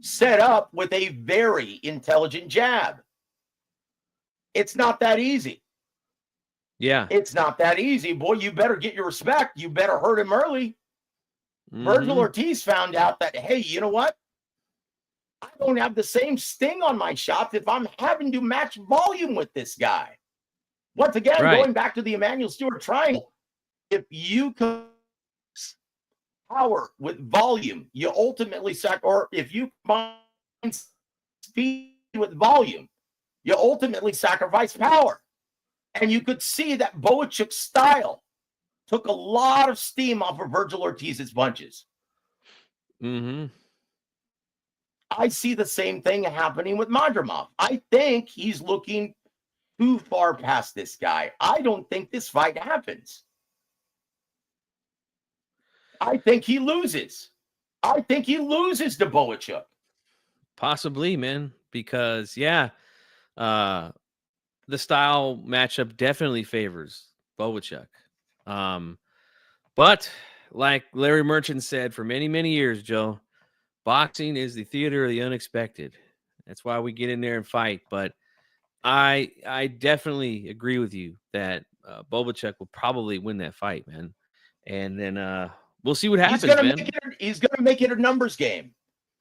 set up with a very intelligent jab, it's not that easy. Yeah. It's not that easy. Boy, you better get your respect. You better hurt him early. Mm-hmm. Virgil Ortiz found out that, hey, you know what? I don't have the same sting on my shot if I'm having to match volume with this guy. Once again, going back to the Emmanuel Stewart triangle, if you can power with volume, you ultimately or if you combine speed with volume, you ultimately sacrifice power. And you could see that Boachuk's style took a lot of steam off of Virgil Ortiz's punches. Mm-hmm. I see the same thing happening with Madrimov. I think he's looking too far past this guy. I don't think this fight happens. I think he loses. I think he loses to Boachuk. Possibly, man, because the style matchup definitely favors Boachuk. But like Larry Merchant said for many, many years, Joe, boxing is the theater of the unexpected. That's why we get in there and fight. But I definitely agree with you that Boachuk will probably win that fight, man. And then we'll see what happens, He's going to make it a numbers game.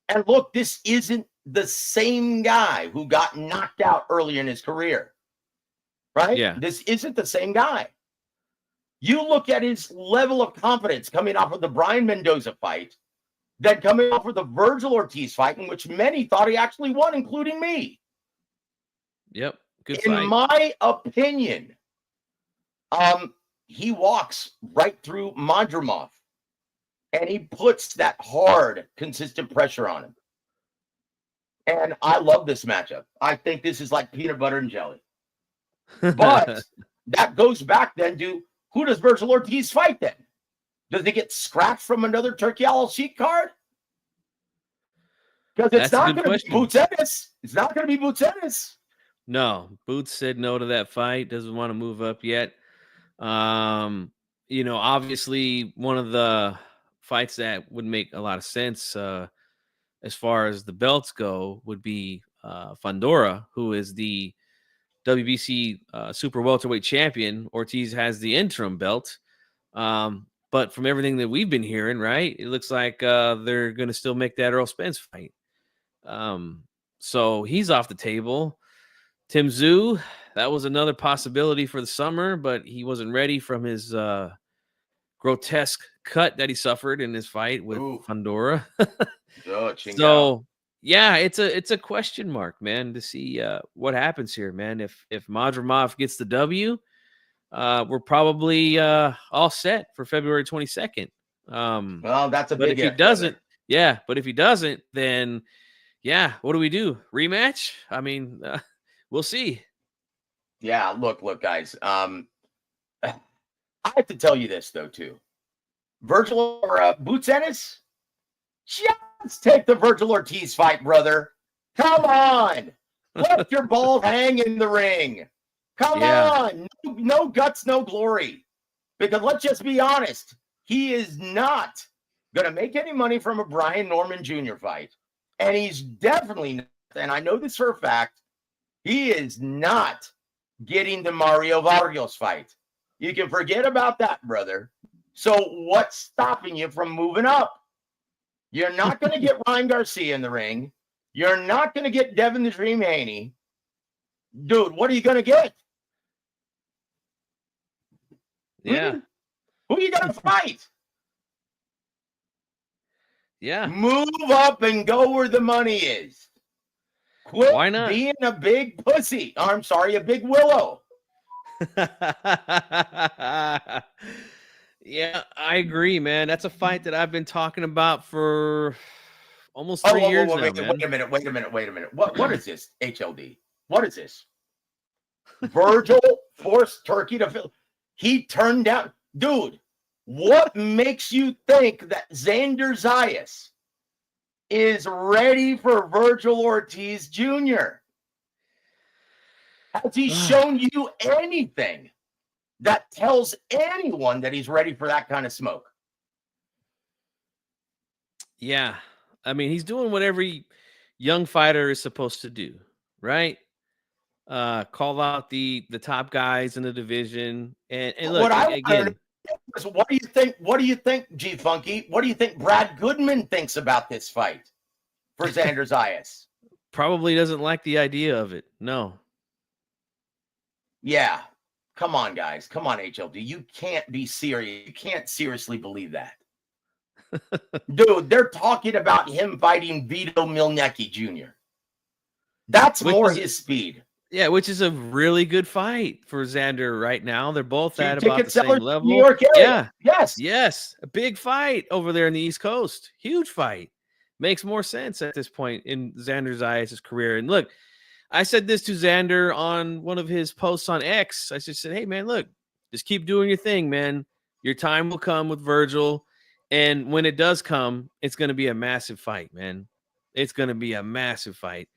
And look, this isn't the same guy who got knocked out earlier in his career, right? Yeah. This isn't the same guy. You look at his level of confidence coming off of the Brian Mendoza fight, then coming off of the Virgil Ortiz fight, in which many thought he actually won, including me. Yep. Good fight. In my opinion, he walks right through Madrimov, and he puts that hard, consistent pressure on him. And I love this matchup. I think this is like peanut butter and jelly. But that goes back then to, who does Virgil Ortiz fight then? Does he get scratched from another Turkey Al-Sheikh card? Because it's not going to be Boots Ennis. It's not going to be Boots Ennis. No, Boots said no to that fight. Doesn't want to move up yet. Obviously one of the fights that would make a lot of sense as far as the belts go would be Fundora, who is the WBC super welterweight champion. Ortiz has the interim belt. But from everything that we've been hearing, right, it looks like they're going to still make that Errol Spence fight. So he's off the table. Tim Tszyu, that was another possibility for the summer, but he wasn't ready from his grotesque cut that he suffered in his fight with Fundora. So yeah, it's a question mark, man, to see what happens here, man. If Madrimov gets the W, we're probably all set for February 22nd. Well, that's a but big if he doesn't, but if he doesn't, then yeah, what do we do? Rematch? I mean, we'll see. Yeah, look, guys. I have to tell you this though too. Virgil or Boots Ennis, just take the Virgil Ortiz fight, brother. Come on, let your ball hang in the ring. Come on, no guts, no glory. Because let's just be honest, he is not going to make any money from a Brian Norman Jr. fight. And he's definitely not, and I know this for a fact, he is not getting the Mario Vargas fight. You can forget about that, brother. So what's stopping you from moving up? You're not going to get Ryan Garcia in the ring. You're not going to get Devin the Dream Haney. Dude, what are you going to get? Yeah. Who are you going to fight? Yeah. Move up and go where the money is. Quit Why not? being a big pussy. I'm sorry, a big willow. Yeah, I agree, man. That's a fight that I've been talking about for almost 3 years now, man. Wait a minute. What is this, HLD? What is this? Virgil forced Turkey to fill. He turned down. Dude, what makes you think that Xander Zayas is ready for Virgil Ortiz Jr.? Has he shown you anything that tells anyone that he's ready for that kind of smoke? Yeah. I mean, he's doing what every young fighter is supposed to do, right? Call out the top guys in the division. And look, again, what do you think? What do you think, G Funky? What do you think Brad Goodman thinks about this fight for Xander Zayas? Probably doesn't like the idea of it. No. Yeah. Come on, guys. Come on, HLD. You can't be serious. You can't seriously believe that. Dude, they're talking about him fighting Vito Milnecki Jr. That's more his speed. Yeah, which is a really good fight for Xander right now. They're both at about the same level. New York area. Yeah. Yes. A big fight over there in the East Coast. Huge fight. Makes more sense at this point in Xander Zayas' career. And look, I said this to Xander on one of his posts on X. I just said, hey, man, look, just keep doing your thing, man. Your time will come with Virgil. And when it does come, it's going to be a massive fight, man. It's going to be a massive fight.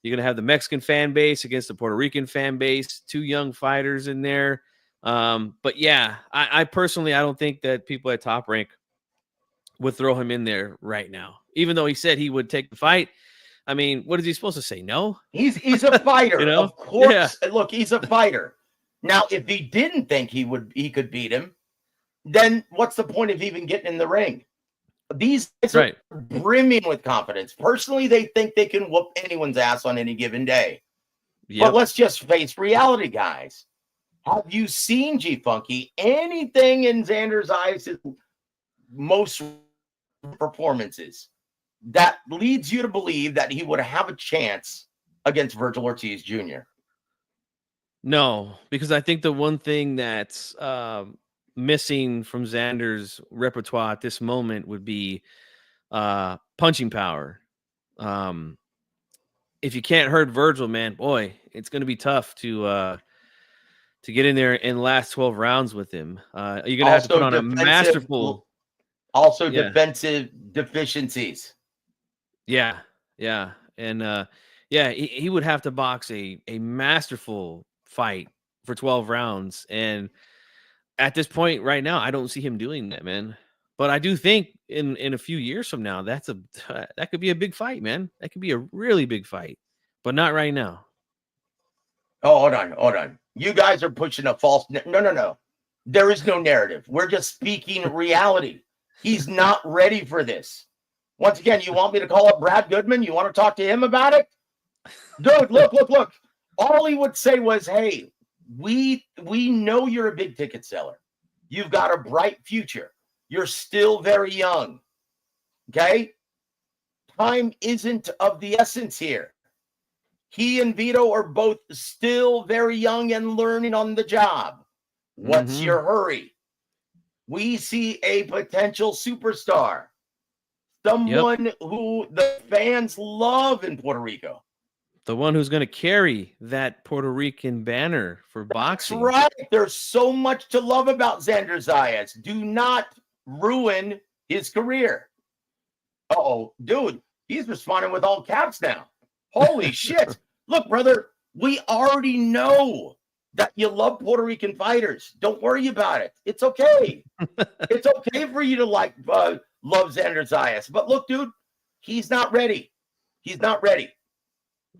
You're going to have the Mexican fan base against the Puerto Rican fan base, two young fighters in there. But yeah, I personally, I don't think that people at Top Rank would throw him in there right now, even though he said he would take the fight. I mean, what is he supposed to say? No, he's a fighter. You know? Of course. Yeah. Look, he's a fighter. Now, if he didn't think he could beat him, then what's the point of even getting in the ring? These guys are brimming with confidence. Personally, they think they can whoop anyone's ass on any given day. Yep. But let's just face reality, guys. Have you seen, G Funky, anything in Xander Zayas' most performances that leads you to believe that he would have a chance against Virgil Ortiz Jr.? No, because I think the one thing that's missing from Xander's repertoire at this moment would be punching power. If you can't hurt Virgil, man, boy, it's going to be tough to get in there and last 12 rounds with him. You're going to have to put on a masterful. Also, defensive deficiencies. Yeah, and he would have to box a masterful fight for 12 rounds, and at this point right now, I don't see him doing that, man. But I do think in a few years from now, that could be a big fight, man. That could be a really big fight, but not right now. Oh, hold on. You guys are pushing a false. No. There is no narrative. We're just speaking reality. He's not ready for this. Once again, you want me to call up Brad Goodman? You want to talk to him about it? Dude, look. All he would say was, hey, we know you're a big ticket seller. You've got a bright future. You're still very young. Okay? Time isn't of the essence here. He and Vito are both still very young and learning on the job. What's your hurry? We see a potential superstar, someone who the fans love in Puerto Rico. The one who's going to carry that Puerto Rican banner for boxing. That's right. There's so much to love about Xander Zayas. Do not ruin his career. Uh-oh, dude, he's responding with all caps now. Holy shit. Look, brother, we already know that you love Puerto Rican fighters. Don't worry about it. It's okay. It's okay for you to love Xander Zayas. But look, dude, he's not ready. He's not ready.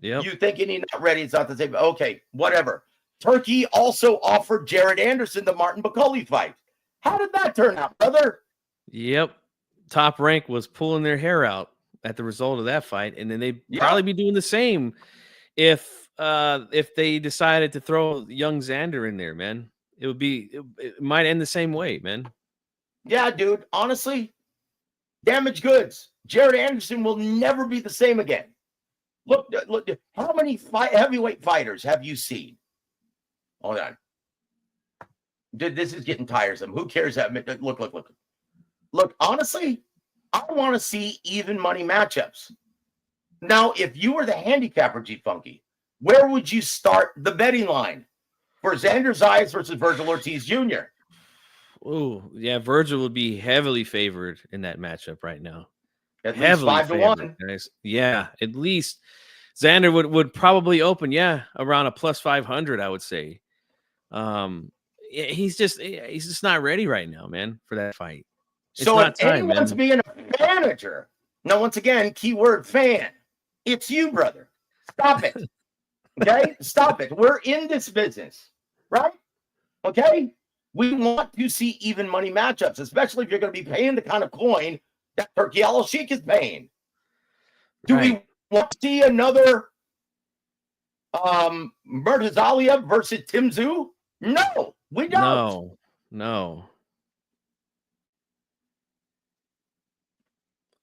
Yep. You thinking he's not ready, it's not the same. Okay, whatever. Turkey also offered Jared Anderson the Martin Buckley fight. How did that turn out, brother? Yep. Top Rank was pulling their hair out at the result of that fight, and then they'd probably be doing the same if they decided to throw young Xander in there, man. It might end the same way, man. Yeah, dude. Honestly, damaged goods. Jared Anderson will never be the same again. Look, how many heavyweight fighters have you seen? Hold on. Dude, this is getting tiresome. Who cares? Look, honestly, I want to see even money matchups. Now, if you were the handicapper, G Funky, where would you start the betting line for Xander Zayas versus Virgil Ortiz Jr.? Oh, yeah, Virgil would be heavily favored in that matchup right now. At least 5-1. Guys. Yeah, at least Xander would probably open, around a plus 500, I would say. He's just not ready right now, man, for that fight. It's so not if time, anyone's man. being a manager, now once again, keyword fan, it's you, brother. Stop it. Okay? Stop it. We're in this business, right? Okay? We want to see even money matchups, especially if you're going to be paying the kind of coin that Turkey Al Sheikh is paying. Do we want to see another Murtazalia versus Tim Tszyu? No, we don't. No.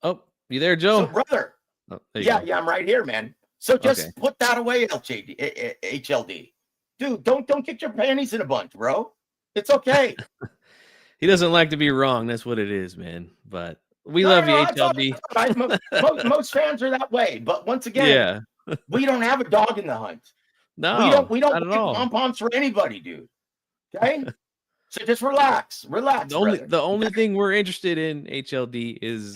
Oh, you there, Joe? So, brother. Oh, yeah, I'm right here, man. So just put that away, HLD. Dude, don't get your panties in a bunch, bro. It's okay. He doesn't like to be wrong. That's what it is, man. But we love you, HLD. Most fans are that way. But once again, we don't have a dog in the hunt. No, we don't get pom-poms for anybody, dude. Okay? So just relax. The only thing we're interested in, HLD, is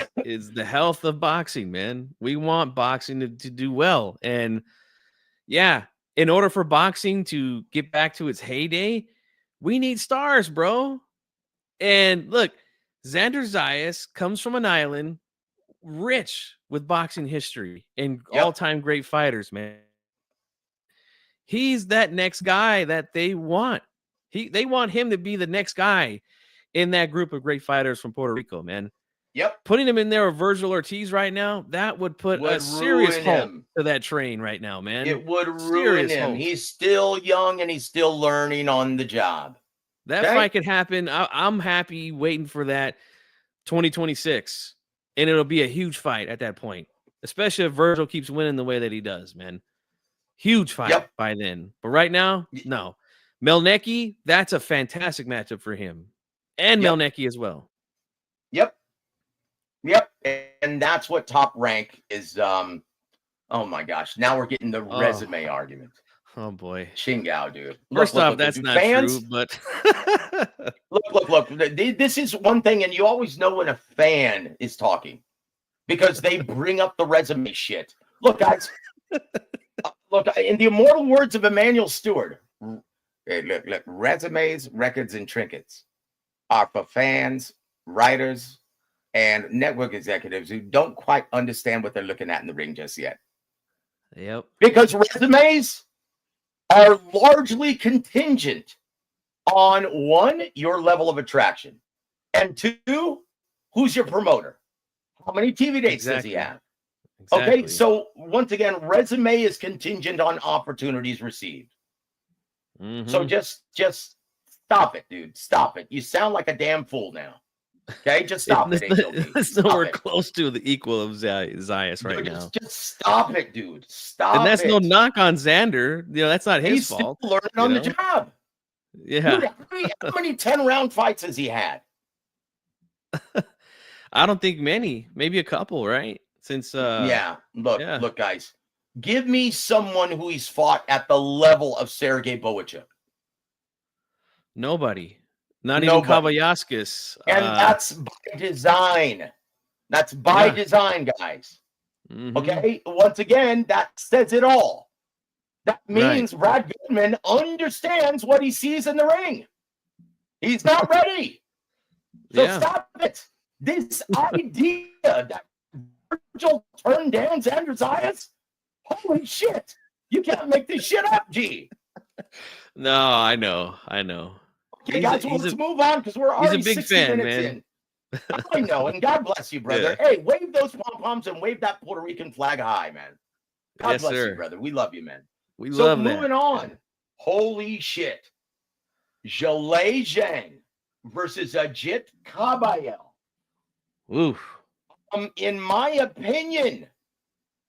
the health of boxing, man. We want boxing to do well. And in order for boxing to get back to its heyday, we need stars, bro. And look, Xander Zayas comes from an island rich with boxing history and all-time great fighters, man. He's that next guy that they want. They want him to be the next guy in that group of great fighters from Puerto Rico, man. Yep. Putting him in there with Virgil Ortiz right now, that would put a serious halt to that train right now, man. It would ruin him. He's still young and he's still learning on the job. That fight could happen. I'm happy waiting for that 2026. And it'll be a huge fight at that point, especially if Virgil keeps winning the way that he does, man. Huge fight by then. But right now, no. Melnecki, that's a fantastic matchup for him. And Melnecki as well. Yep. And that's what Top Rank is. Oh my gosh. Now we're getting the resume argument. Oh boy. Chingao, dude. First off, that's not true, but look. This is one thing, and you always know when a fan is talking because they bring up the resume shit. Look, guys. Look, in the immortal words of Emmanuel Stewart, look, resumes, records, and trinkets are for fans, writers, and network executives who don't quite understand what they're looking at in the ring just yet. Yep. Because resumes are largely contingent on, one, your level of attraction, and two, who's your promoter? How many TV dates does he have? Exactly. Okay, so once again, resume is contingent on opportunities received. So just Stop it, dude. Stop it. You sound like a damn fool now. Okay, just stop it, HOB. It's Stop nowhere it. close to the equal of Zayas right Dude, now. Just stop it, dude. Stop And that's it. no knock on Xander. You know, that's not his He's fault. still learning on the job. Yeah. Dude, how many 10-round fights has he had? I don't think many. Maybe a couple, right? Since yeah. Look, guys. Give me someone who he's fought at the level of Sergey Boicha. Nobody. Not even Vasquez. And that's by design. That's by design, guys. Mm-hmm. Okay? Once again, that says it all. That means Brad Goodman understands what he sees in the ring. He's not ready. So stop it. This idea that Virgil turned down Xander Zayas, holy shit. You can't make this shit up, G. No, I know. Okay, guys, let's move on because we're already 60 minutes man. in. I know, and God bless you, brother. Hey, wave those pom-poms and wave that Puerto Rican flag high, man. God bless you, brother. We love you, man. We love that. So moving on. Holy shit. Zhilei Zhang versus Ajit Kabayel. Oof. In my opinion,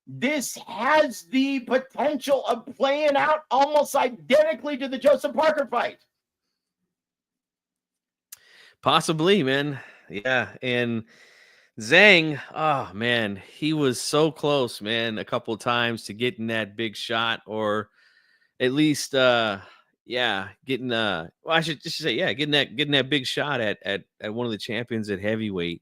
this has the potential of playing out almost identically to the Joseph Parker fight. Possibly, man. Yeah. And Zhang, oh man, he was so close, man, a couple of times to getting that big shot, or at least getting well, I should just say, getting that big shot at one of the champions at heavyweight.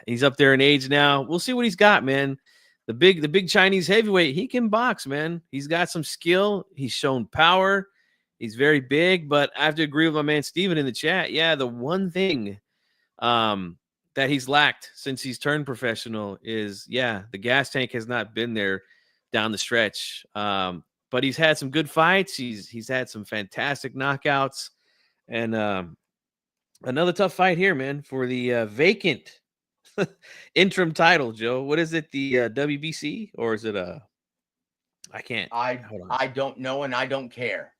He's up there in age now. We'll see what he's got, man. The big Chinese heavyweight, he can box, man. He's got some skill. He's shown power. He's very big, but I have to agree with my man Steven in the chat. Yeah, the one thing that he's lacked since he's turned professional is, the gas tank has not been there down the stretch. But he's had some good fights. He's had some fantastic knockouts, and another tough fight here, man, for the vacant interim title. Joe, what is it? The WBC, or is it I can't. I don't know, and I don't care.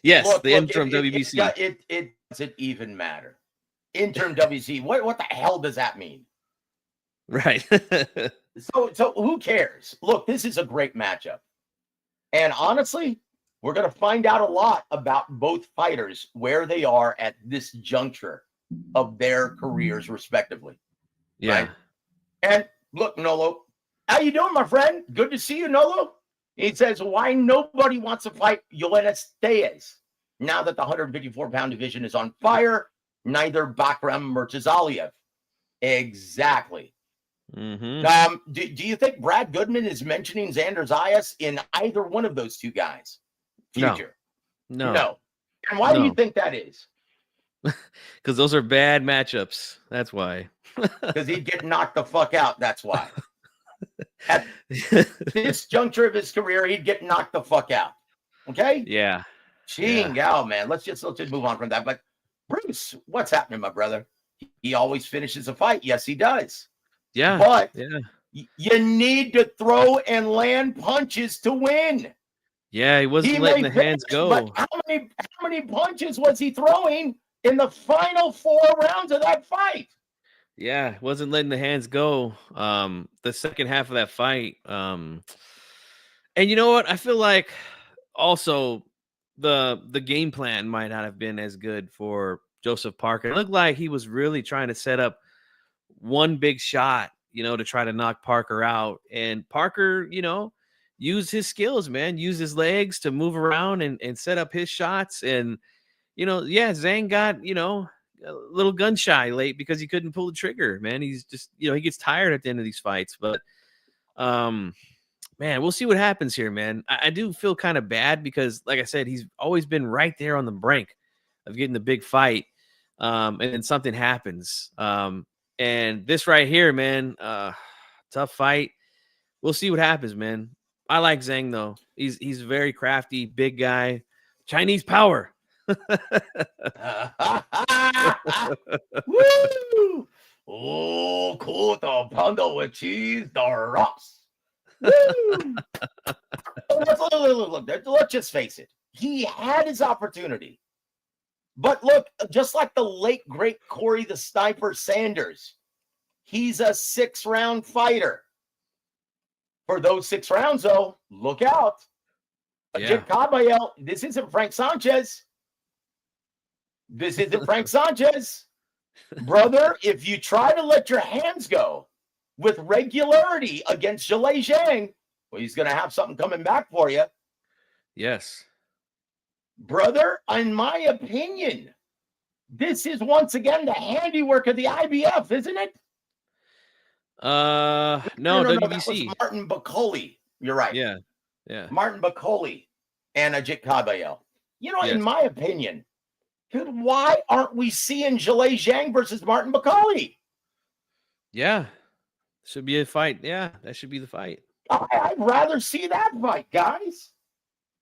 Yes, the interim WBC. It doesn't even matter. Interim WBC. What the hell does that mean? Right. So who cares? Look, this is a great matchup. And honestly, we're going to find out a lot about both fighters, where they are at this juncture of their careers, respectively. Yeah. Right? And look, Nolo, how you doing, my friend? Good to see you, Nolo. He says, why nobody wants to fight Yoenis Diaz now that the 154-pound division is on fire? Neither Bakram Murtazaliev. Exactly. Mm-hmm. Do you think Brad Goodman is mentioning Xander Zayas in either one of those two guys' future? No. And why do you think that is? Because those are bad matchups. That's why. Because he'd get knocked the fuck out. That's why. At this juncture of his career, he'd get knocked the fuck out. Okay? Yeah. Man. Let's just move on from that. But Bruce, what's happening, my brother? He always finishes a fight. Yes, he does. Yeah. But you need to throw and land punches to win. Yeah, he wasn't letting the hands go. But how many punches was he throwing in the final 4 rounds of that fight? Yeah, wasn't letting the hands go. The second half of that fight. And you know what? I feel like also the game plan might not have been as good for Joseph Parker. It looked like he was really trying to set up one big shot, to try to knock Parker out. And Parker, used his skills, man, used his legs to move around and set up his shots. And, Zhang got, a little gun shy late because he couldn't pull the trigger, man. He's just, he gets tired at the end of these fights. But, man, we'll see what happens here, man. I do feel kind of bad because, like I said, he's always been right there on the brink of getting the big fight. And then something happens. And this right here, man, tough fight. We'll see what happens, man. I like Zhang, though. He's very crafty, big guy. Chinese power. Woo! Oh, quarter pounder with cheese, the rocks. Woo! Let's just face it. He had his opportunity. But look, just like the late, great Corey the Sniper Sanders, he's a 6-round fighter. For those 6 rounds, though, look out. Jim Caballel, this isn't Frank Sanchez. This isn't Frank Sanchez. Brother, if you try to let your hands go with regularity against Zhilei Zhang, well, he's going to have something coming back for you. Yes. Brother, in my opinion, this is once again the handiwork of the IBF, isn't it? No, WBC. That was Martin Bacoli. You're right. Yeah. Martin Bacoli and Ajit Caballel. In my opinion, dude, why aren't we seeing Zhilei Zhang versus Martin Bacoli? Yeah. Should be a fight. Yeah, that should be the fight. I'd rather see that fight, guys.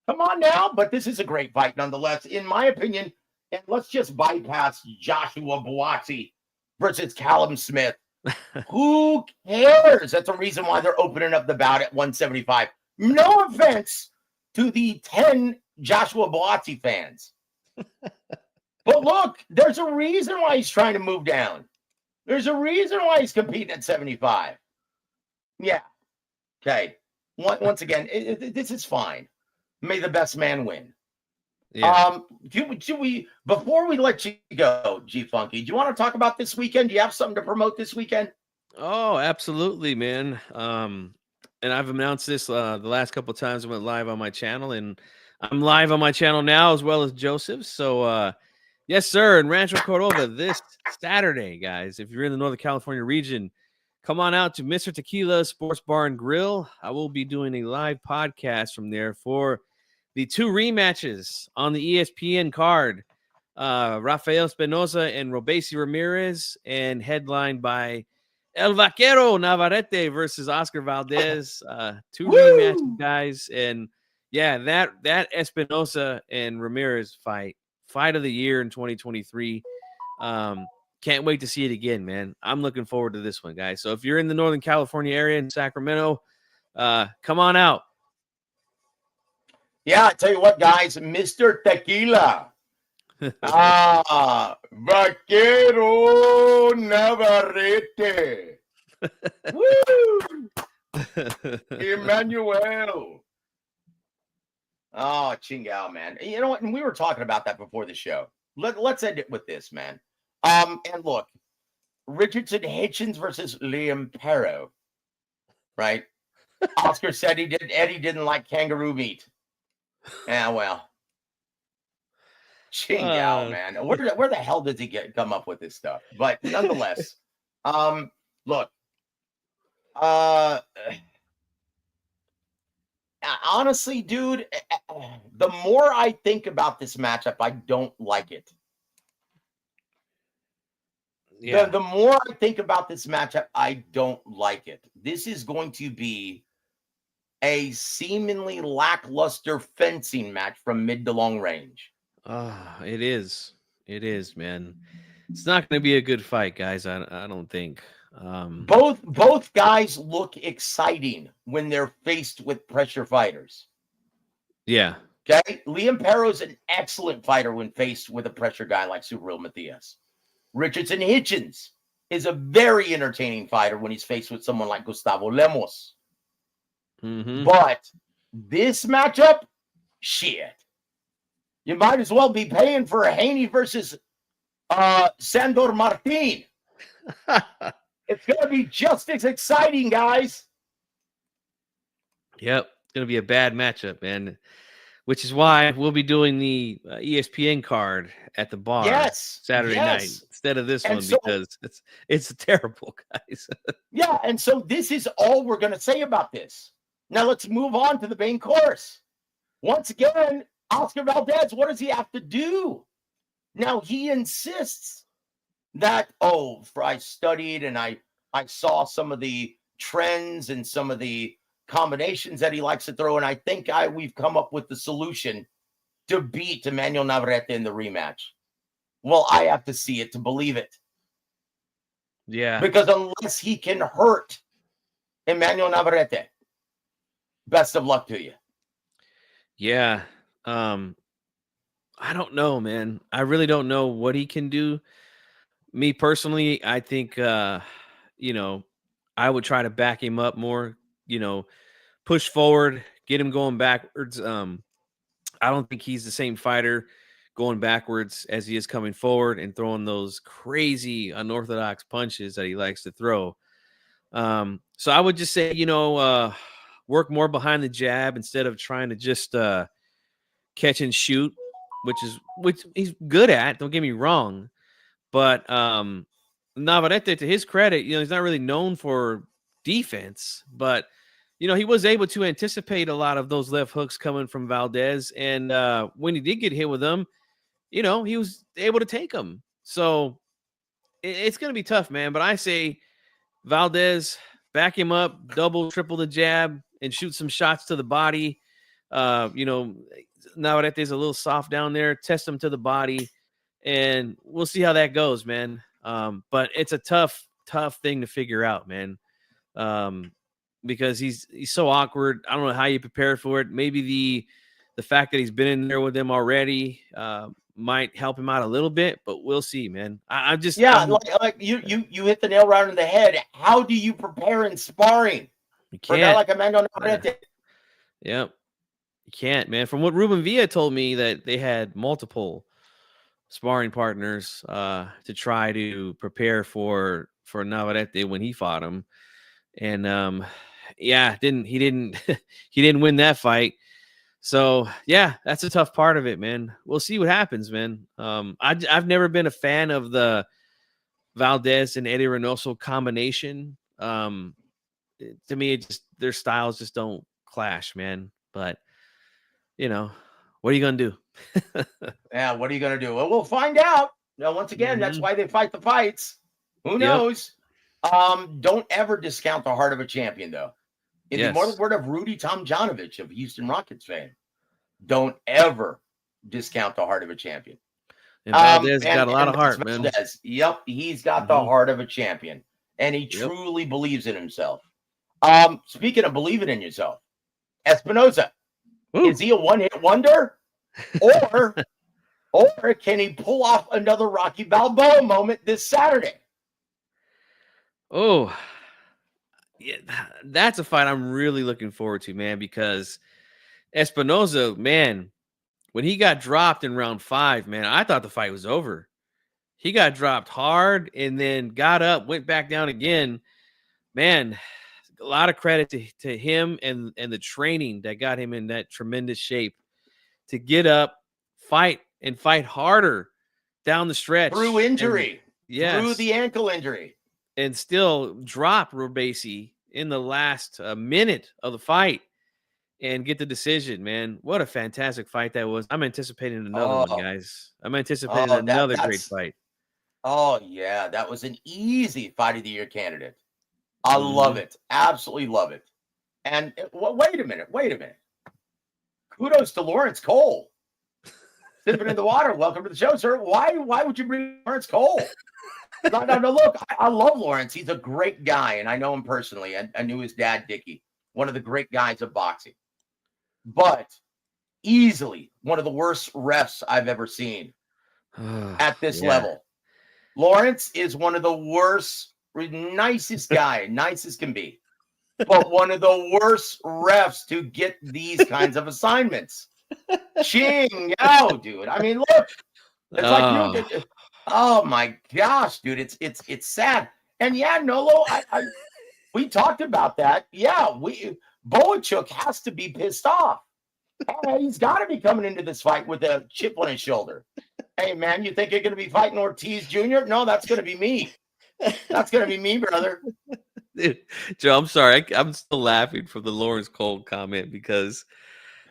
Come on now. But this is a great fight nonetheless, in my opinion. And let's just bypass Joshua Buatsi versus Callum Smith. Who cares? That's the reason why they're opening up the bout at 175. No offense to the 10 Joshua Buatsi fans. But look, there's a reason why he's trying to move down. There's a reason why he's competing at 75. Yeah. Okay. Once again, this is fine. May the best man win. Yeah. Do we before we let you go, G Funky, do you want to talk about this weekend? Do you have something to promote this weekend? Oh, absolutely, man. And I've announced this the last couple of times I went live on my channel, and I'm live on my channel now as well as Joseph. So yes, sir, in Rancho Cordova this Saturday, guys. If you're in the Northern California region, come on out to Mr. Tequila Sports Bar and Grill. I will be doing a live podcast from there for the 2 rematches on the ESPN card. Rafael Espinosa and Robesi Ramirez, and headlined by El Vaquero Navarrete versus Oscar Valdez. 2 rematches, guys. And yeah, that Espinosa and Ramirez fight of the year in 2023. Can't wait to see it again, man. I'm looking forward to this one, guys. So if you're in the Northern California area in Sacramento, come on out. Yeah, I tell you what, guys, Mr. Tequila. Vaquero Navarrete. Woo! Emmanuel. Oh, chingao, man. You know what? And we were talking about that before the show. Let's end it with this, man. And look, Richardson Hitchens versus Liam Perro. Right? Oscar said Eddie didn't like kangaroo meat. Yeah, well. Chingao, man. Where the hell does he come up with this stuff? But nonetheless, look. Honestly, dude, the more I think about this matchup, I don't like it. Yeah. The more I think about this matchup, I don't like it. This is going to be a seemingly lackluster fencing match from mid to long range. It is. It is, man. It's not going to be a good fight, guys. I don't think. Both guys look exciting when they're faced with pressure fighters. Yeah. Okay. Liam Perro's an excellent fighter when faced with a pressure guy like Subriel Matias. Richardson Hitchens is a very entertaining fighter when he's faced with someone like Gustavo Lemos. Mm-hmm. But this matchup, shit. You might as well be paying for a Haney versus Sandor Martin. It's going to be just as exciting, guys. Yep. It's going to be a bad matchup, man. Which is why we'll be doing the ESPN card at the bar Saturday night instead of this one, because it's terrible, guys. Yeah, and so this is all we're going to say about this. Now let's move on to the main course. Once again, Oscar Valdez, what does he have to do? Now he insists that, I studied and I saw some of the trends and some of the combinations that he likes to throw, and I think we've come up with the solution to beat Emmanuel Navarrete in the rematch. Well, I have to see it to believe it. Yeah. Because unless he can hurt Emmanuel Navarrete, best of luck to you. Yeah. I don't know, man. I really don't know what he can do. Me personally, I think, you know, I would try to back him up more, you know, push forward, get him going backwards. I don't think he's the same fighter going backwards as he is coming forward and throwing those crazy unorthodox punches that he likes to throw. So I would just say, work more behind the jab instead of trying to just catch and shoot, which he's good at. Don't get me wrong, but Navarrete, to his credit, he's not really known for defense, but he was able to anticipate a lot of those left hooks coming from Valdez, and when he did get hit with them, he was able to take them. So it's going to be tough, man. But I say Valdez, back him up, double, triple the jab, and shoot some shots to the body. Navarrete's a little soft down there. Test him to the body, and we'll see how that goes, man. But it's a tough thing to figure out, man. Because he's so awkward. I don't know how you prepare for it. Maybe the fact that he's been in there with them already might help him out a little bit, but we'll see, man. I'm like you hit the nail right on the head. How do you prepare in sparring? You can't. For a guy like Amanda Navarrete? Yep. You can't, man. From what Ruben Villa told me, that they had multiple sparring partners to try to prepare for Navarrete when he fought him. And he didn't win that fight. So yeah, that's a tough part of it, man. We'll see what happens, man. I've never been a fan of the Valdez and Eddie Reynoso combination. To me, their styles just don't clash, man. But what are you gonna do? Yeah, what are you gonna do? Well, we'll find out. Now, once again, that's why they fight the fights. Who knows? Don't ever discount the heart of a champion, though. In the immortal word of Rudy Tomjanovich of Houston Rockets fame, don't ever discount the heart of a champion. And Valdez got a lot of heart, man. Yep, he's got the heart of a champion, and he truly believes in himself. Speaking of believing in yourself, Espinoza, is he a one-hit wonder, or can he pull off another Rocky Balboa moment this Saturday? Oh, yeah, that's a fight I'm really looking forward to, man, because Espinoza, man, when he got dropped in round 5, man, I thought the fight was over. He got dropped hard and then got up, went back down again. Man, a lot of credit to him and the training that got him in that tremendous shape to get up, fight harder down the stretch. Through injury. Through the ankle injury. And still drop Robesi in the last minute of the fight and get the decision, man. What a fantastic fight that was. I'm anticipating another one, guys. I'm anticipating another great fight. Oh, yeah. That was an easy fight of the year candidate. I love it. Absolutely love it. And wait a minute. Kudos to Lawrence Cole. Sipping in the water. Welcome to the show, sir. Why would you bring Lawrence Cole? No, look, I love Lawrence. He's a great guy, and I know him personally. I knew his dad, Dickie, one of the great guys of boxing. But easily one of the worst refs I've ever seen at this level. Lawrence is one of the worst, nicest guy, nicest can be, but one of the worst refs to get these kinds of assignments. Ching, dude. I mean, look, it's like oh my gosh, dude, it's sad. And Nolo, we talked about that. Yeah, Boachuk has to be pissed off. He's got to be coming into this fight with a chip on his shoulder. Hey, man, you think you're going to be fighting Ortiz Jr.? No, that's going to be me. That's going to be me, brother. Dude, Joe, I'm sorry. I'm still laughing from the Lawrence Cole comment because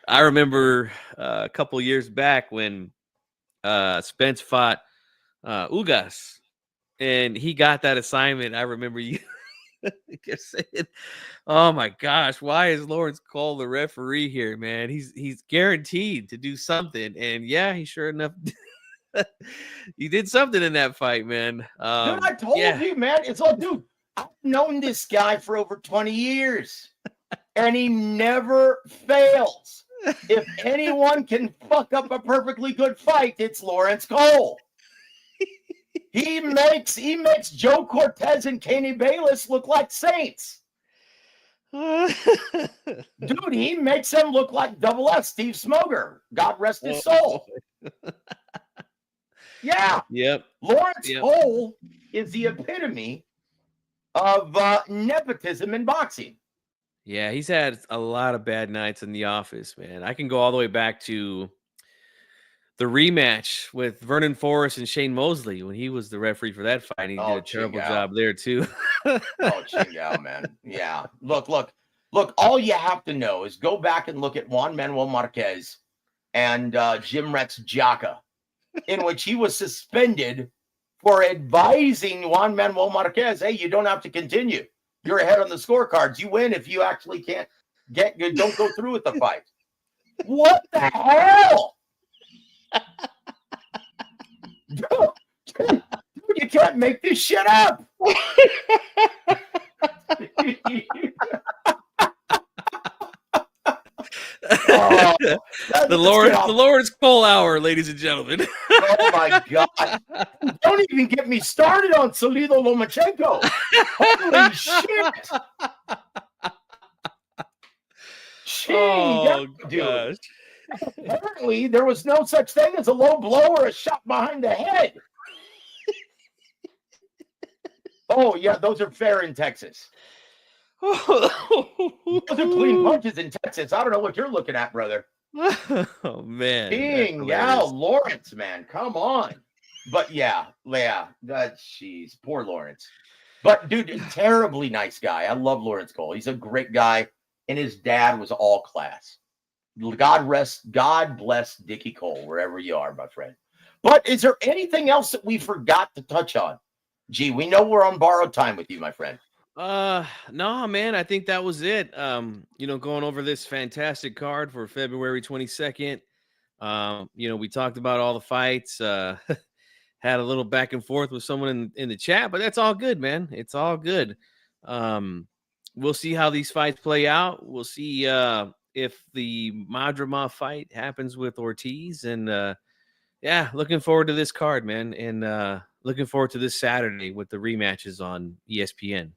I remember a couple years back when Spence fought Ugas, and he got that assignment. I remember you kept saying, "Oh my gosh, why is Lawrence Cole the referee here, man? He's guaranteed to do something." And yeah, he sure enough he did something in that fight, man. Dude, I told you, man. It's like, dude, I've known this guy for over 20 years, and he never fails. If anyone can fuck up a perfectly good fight, it's Lawrence Cole. He makes Joe Cortez and Kenny Bayless look like saints. Dude, he makes them look like W.A.W, Steve Smoger. God rest his soul. Yeah. Yep. Lawrence Cole is the epitome of nepotism in boxing. Yeah, he's had a lot of bad nights in the office, man. I can go all the way back to the rematch with Vernon Forrest and Shane Mosley when he was the referee for that fight. He did a terrible job there too. Chingao, man. Yeah. Look. All you have to know is go back and look at Juan Manuel Marquez and Jim Rex Jaca, in which he was suspended for advising Juan Manuel Marquez, hey, you don't have to continue. You're ahead on the scorecards. You win if you actually can't don't go through with the fight. What the hell? Dude, you can't make this shit up. The Lawrence Cole hour, ladies and gentlemen. Oh my God. Don't even get me started on Salido Lomachenko. Holy shit. Oh, dude. gosh. Apparently, there was no such thing as a low blow or a shot behind the head. Oh, yeah, those are fair in Texas. Those are clean punches in Texas. I don't know what you're looking at, brother. Oh, man. Lawrence, man. Come on. But yeah, jeez, poor Lawrence. But dude, terribly nice guy. I love Lawrence Cole. He's a great guy, and his dad was all class. God bless Dickie Cole, wherever you are, my friend. But is there anything else that we forgot to touch on? Gee, we know we're on borrowed time with you, my friend. No, man, I think that was it. Going over this fantastic card for February 22nd. We talked about all the fights, had a little back and forth with someone in the chat, but that's all good, man. It's all good. We'll see how these fights play out. We'll see, if the Madrimov fight happens with Ortiz, and, looking forward to this card, man. And, looking forward to this Saturday with the rematches on ESPN.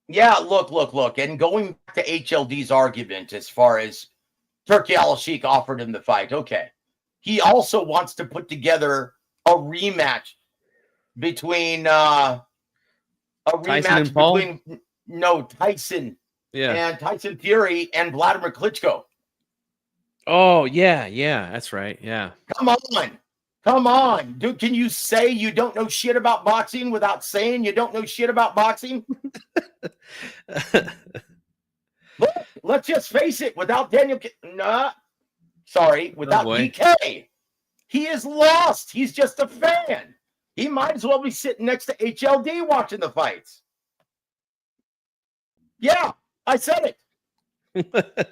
Yeah, look. And going back to HLD's argument as far as Turki Al-Sheikh offered him the fight, okay. He also wants to put together a rematch between Tyson and Tyson Fury and Vladimir Klitschko. Oh, yeah, that's right. Yeah. Come on, dude. Can you say you don't know shit about boxing without saying you don't know shit about boxing? Look, let's just face it. Without without DK, he is lost. He's just a fan. He might as well be sitting next to HLD watching the fights. Yeah, I said it.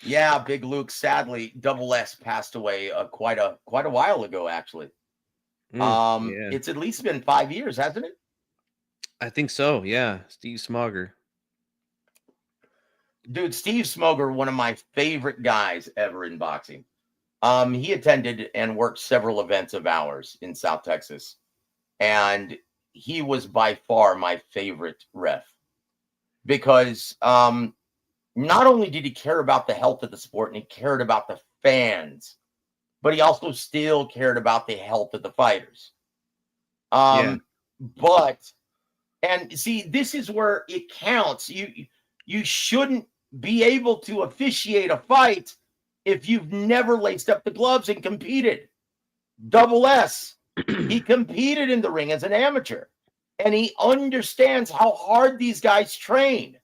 Yeah, Big Luke. Sadly, Double S passed away quite a while ago. Actually, It's at least been 5 years, hasn't it? I think so. Yeah, Steve Smoger. Dude, Steve Smoger, one of my favorite guys ever in boxing. He attended and worked several events of ours in South Texas, and he was by far my favorite ref because not only did he care about the health of the sport and he cared about the fans, but he also still cared about the health of the fighters. And see, this is where it counts. You shouldn't be able to officiate a fight if you've never laced up the gloves and competed. Double S, he competed in the ring as an amateur, and he understands how hard these guys train.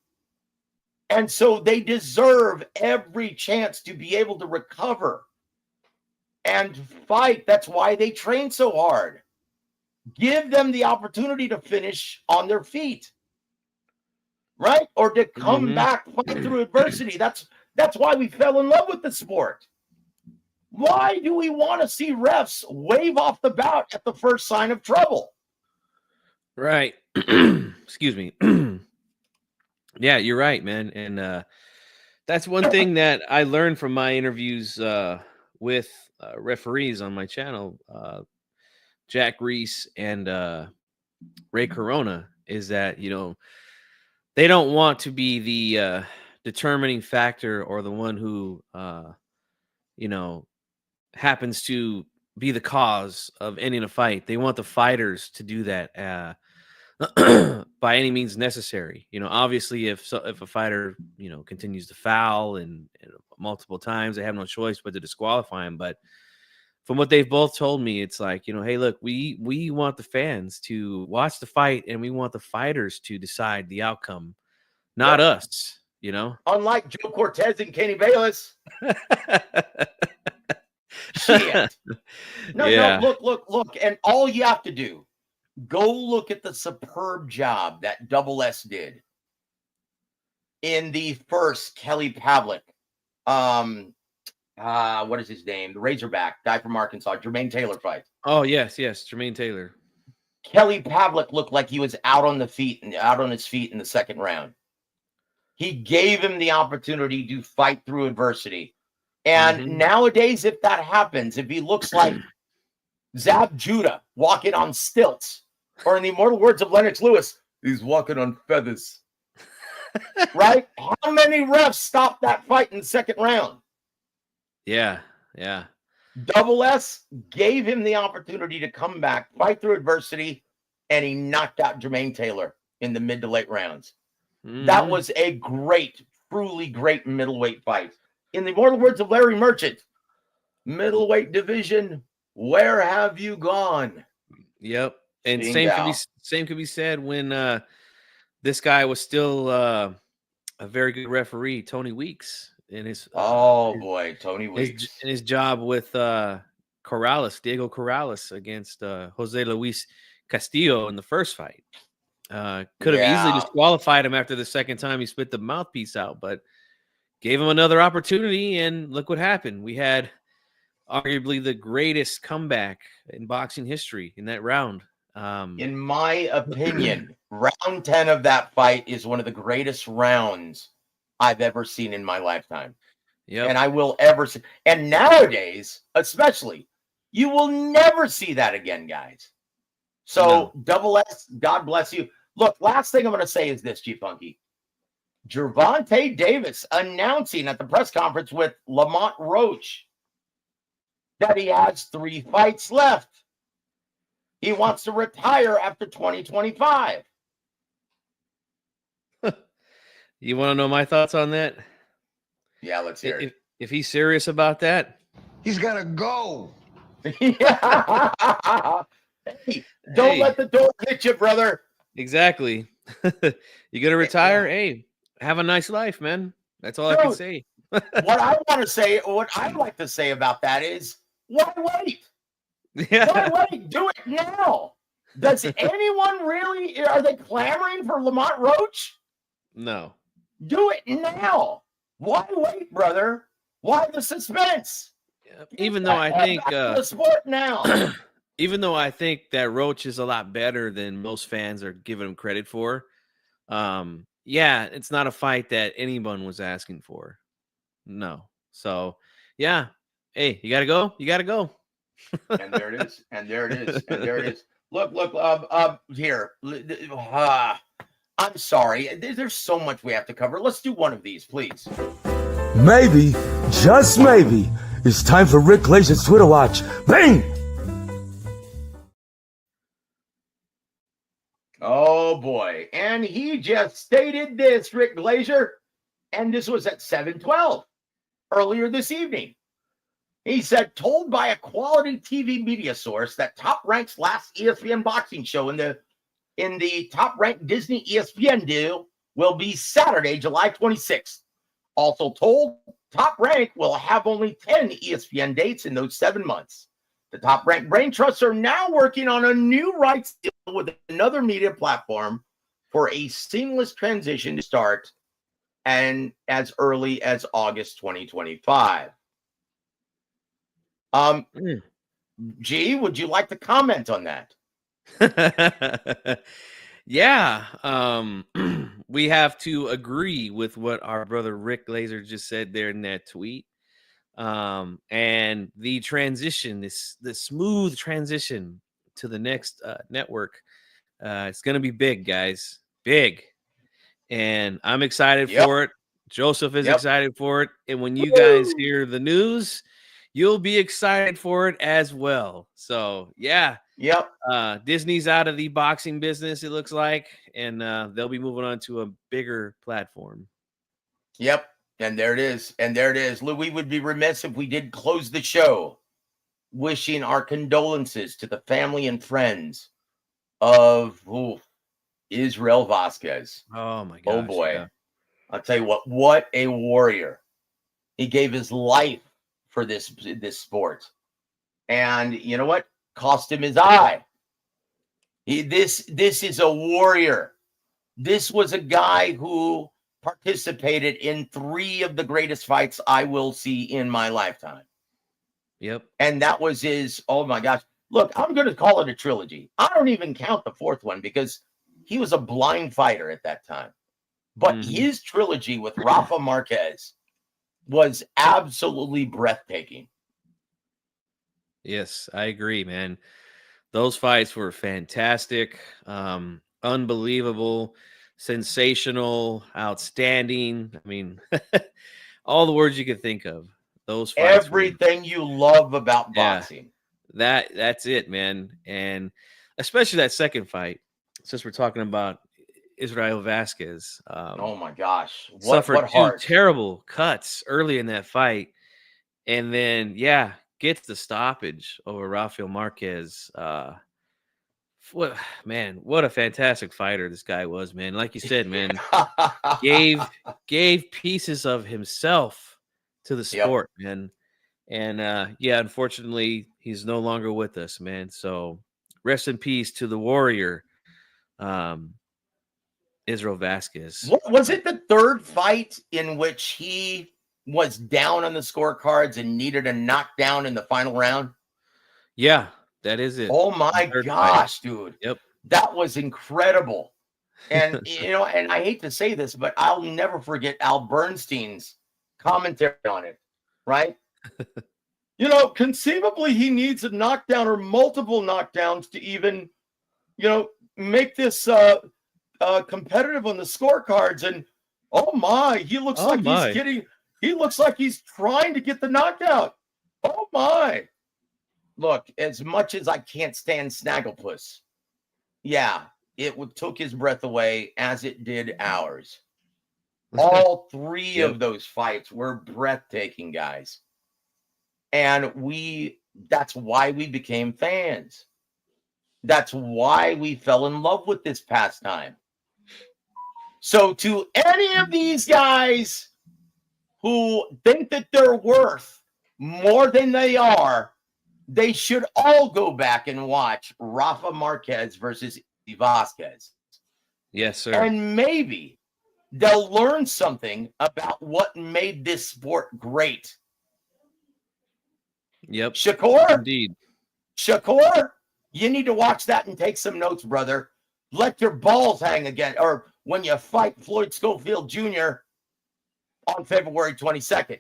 And so they deserve every chance to be able to recover and fight. That's why they train so hard. Give them the opportunity to finish on their feet, right? Or to come back, fight through adversity. That's why we fell in love with the sport. Why do we want to see refs wave off the bout at the first sign of trouble? Right. Excuse me. Yeah, you're right, man. And That's one thing that I learned from my interviews with referees on my channel, Jack Reese and Ray Corona, is that, they don't want to be the determining factor or the one who, happens to be the cause of ending a fight. They want the fighters to do that by any means necessary. Obviously, if a fighter, continues to foul and multiple times, they have no choice but to disqualify him. But from what they've both told me, it's like, hey, look, we want the fans to watch the fight, and we want the fighters to decide the outcome, not us. Unlike Joe Cortez and Kenny Bayless. Shit. No, look. And all you have to do, go look at the superb job that Double S did in the first Kelly Pavlik. What is his name? The Razorback guy from Arkansas, Jermaine Taylor fight. Oh, yes, Jermaine Taylor. Kelly Pavlik looked like he was out on his feet in the second round. He gave him the opportunity to fight through adversity. And nowadays, if that happens, if he looks like Zab Judah walking on stilts, or in the immortal words of Lennox Lewis, he's walking on feathers. Right? How many refs stopped that fight in the second round? Yeah. Double S gave him the opportunity to come back, fight through adversity, and he knocked out Jermaine Taylor in the mid to late rounds. That was a truly great middleweight fight. In the immortal words of Larry Merchant, middleweight division, where have you gone? Yep. And same could be said when this guy was still a very good referee, Tony Weeks, in his Tony Weeks in his job with Diego Corrales against Jose Luis Castillo in the first fight. Could have easily disqualified him after the second time he spit the mouthpiece out, but gave him another opportunity, and look what happened. We had arguably the greatest comeback in boxing history in that round. In my opinion, round 10 of that fight is one of the greatest rounds I've ever seen in my lifetime. Yeah, and I will ever see. And nowadays, especially, you will never see that again, guys. So, Double S, God bless you. Look, last thing I'm going to say is this, G-Funky. Gervonta Davis announcing at the press conference with Lamont Roach that he has 3 fights left. He wants to retire after 2025. You want to know my thoughts on that? Yeah, let's hear it. If he's serious about that, he's got to go. Don't let the door hit you, brother. Exactly. You got to retire? Hey, have a nice life, man. That's all I can say. what I'd like to say about that is, why wait? Yeah. Why wait? Do it now. Does anyone really, are they clamoring for Lamont Roach? No. Do it now. Why wait, brother? Why the suspense? Even though I think the sport now. Even though I think that Roach is a lot better than most fans are giving him credit for, it's not a fight that anyone was asking for. No. So, yeah. Hey, you got to go. You got to go. And there it is. And there it is. And there it is. Look, here. I'm sorry. There's so much we have to cover. Let's do one of these, please. Maybe, just maybe, it's time for Rick Glazer's Twitter watch. Bang! Oh, boy. And he just stated this, Rick Glazer, and this was at 7:12 earlier this evening. He said, told by a quality TV media source that Top Rank's last ESPN boxing show in the Top Rank Disney ESPN deal will be Saturday, July 26th. Also told, Top Rank will have only 10 ESPN dates in those 7 months. The Top Rank Brain Trusts are now working on a new rights deal with another media platform for a seamless transition to start and as early as August 2025. G, would you like to comment on that? Yeah. we have to agree with what our brother Rick Glazer just said there in that tweet. And the transition, the smooth transition to the next network, it's going to be big, guys. Big. And I'm excited for it. Joseph is excited for it. And when you guys hear the news, you'll be excited for it as well. So, yeah. Yep. Disney's out of the boxing business, it looks like, and they'll be moving on to a bigger platform. Yep. And there it is. And there it is. Lou, we would be remiss if we did close the show wishing our condolences to the family and friends of Israel Vasquez. Oh, my gosh. Oh, boy. Yeah. I'll tell you what a warrior. He gave his life for this sport. And you know what? Cost him his eye. This is a warrior. This was a guy who participated in 3 of the greatest fights I will see in my lifetime. Yep. And that was his, oh my gosh. Look, I'm going to call it a trilogy. I don't even count the 4th one because he was a blind fighter at that time. But his trilogy with Rafa Marquez was absolutely breathtaking. Yes, I agree, man. Those fights were fantastic, unbelievable, sensational, outstanding. I mean, all the words you could think of. Those fights everything you love about boxing. That's it, man. And especially that second fight, since we're talking about Israel Vasquez. Oh my gosh. Suffered 2 terrible cuts early in that fight. And then, gets the stoppage over Rafael Marquez. What a fantastic fighter this guy was, man. Like you said, man, gave pieces of himself to the sport, man. And unfortunately, he's no longer with us, man. So rest in peace to the warrior, Israel Vasquez. Was it the 3rd fight in which he was down on the scorecards and needed a knockdown in the final round? Yeah, that is it. Oh my gosh, dude. Yep. That was incredible. And, and I hate to say this, but I'll never forget Al Bernstein's commentary on it, right? Conceivably he needs a knockdown or multiple knockdowns to even, make this competitive on the scorecards. And oh my, he looks he's kidding. He looks like he's trying to get the knockout. Oh my. Look, as much as I can't stand Snagglepuss, it took his breath away as it did ours. All 3 of those fights were breathtaking, guys. And that's why we became fans. That's why we fell in love with this pastime. So to any of these guys who think that they're worth more than they are, they should all go back and watch Rafa Marquez versus Vasquez. Yes, sir. And maybe they'll learn something about what made this sport great. Yep. Shakur? Indeed. Shakur, you need to watch that and take some notes, brother. Let your balls hang again. Or when you fight Floyd Schofield Jr. on February 22nd.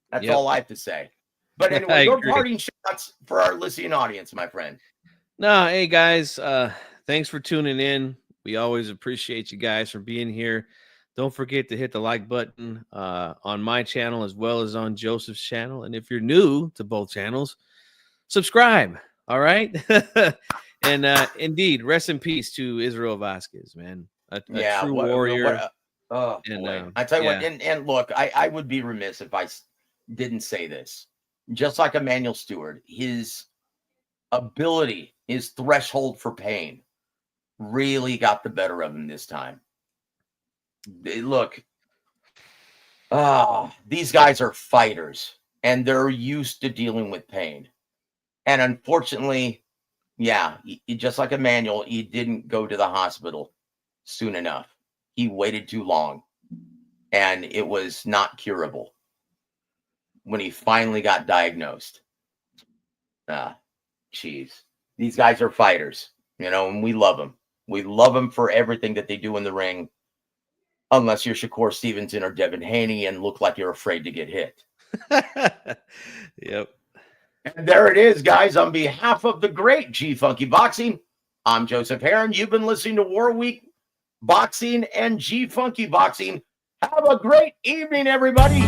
That's all I have to say. But anyway, your parting shots for our listening audience, my friend. No, hey, guys. Thanks for tuning in. We always appreciate you guys for being here. Don't forget to hit the like button on my channel as well as on Joseph's channel. And if you're new to both channels, subscribe. All right. And indeed, rest in peace to Israel Vasquez, man. A true warrior. I tell you what, and look, I would be remiss if I didn't say this. Just like Emmanuel Stewart, his ability, his threshold for pain really got the better of him this time. Look, these guys are fighters and they're used to dealing with pain. And unfortunately, just like Emmanuel, he didn't go to the hospital soon enough. He waited too long and it was not curable when he finally got diagnosed. These guys are fighters, and we love them. We love them for everything that they do in the ring. unless you're Shakur Stevenson or Devin Haney and look like you're afraid to get hit. Yep. And there it is, guys. On behalf of the great G Funky Boxing, I'm Joseph Heron. You've been listening to War Week Boxing and G Funky Boxing. Have a great evening, everybody.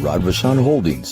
Rod Vachon Holdings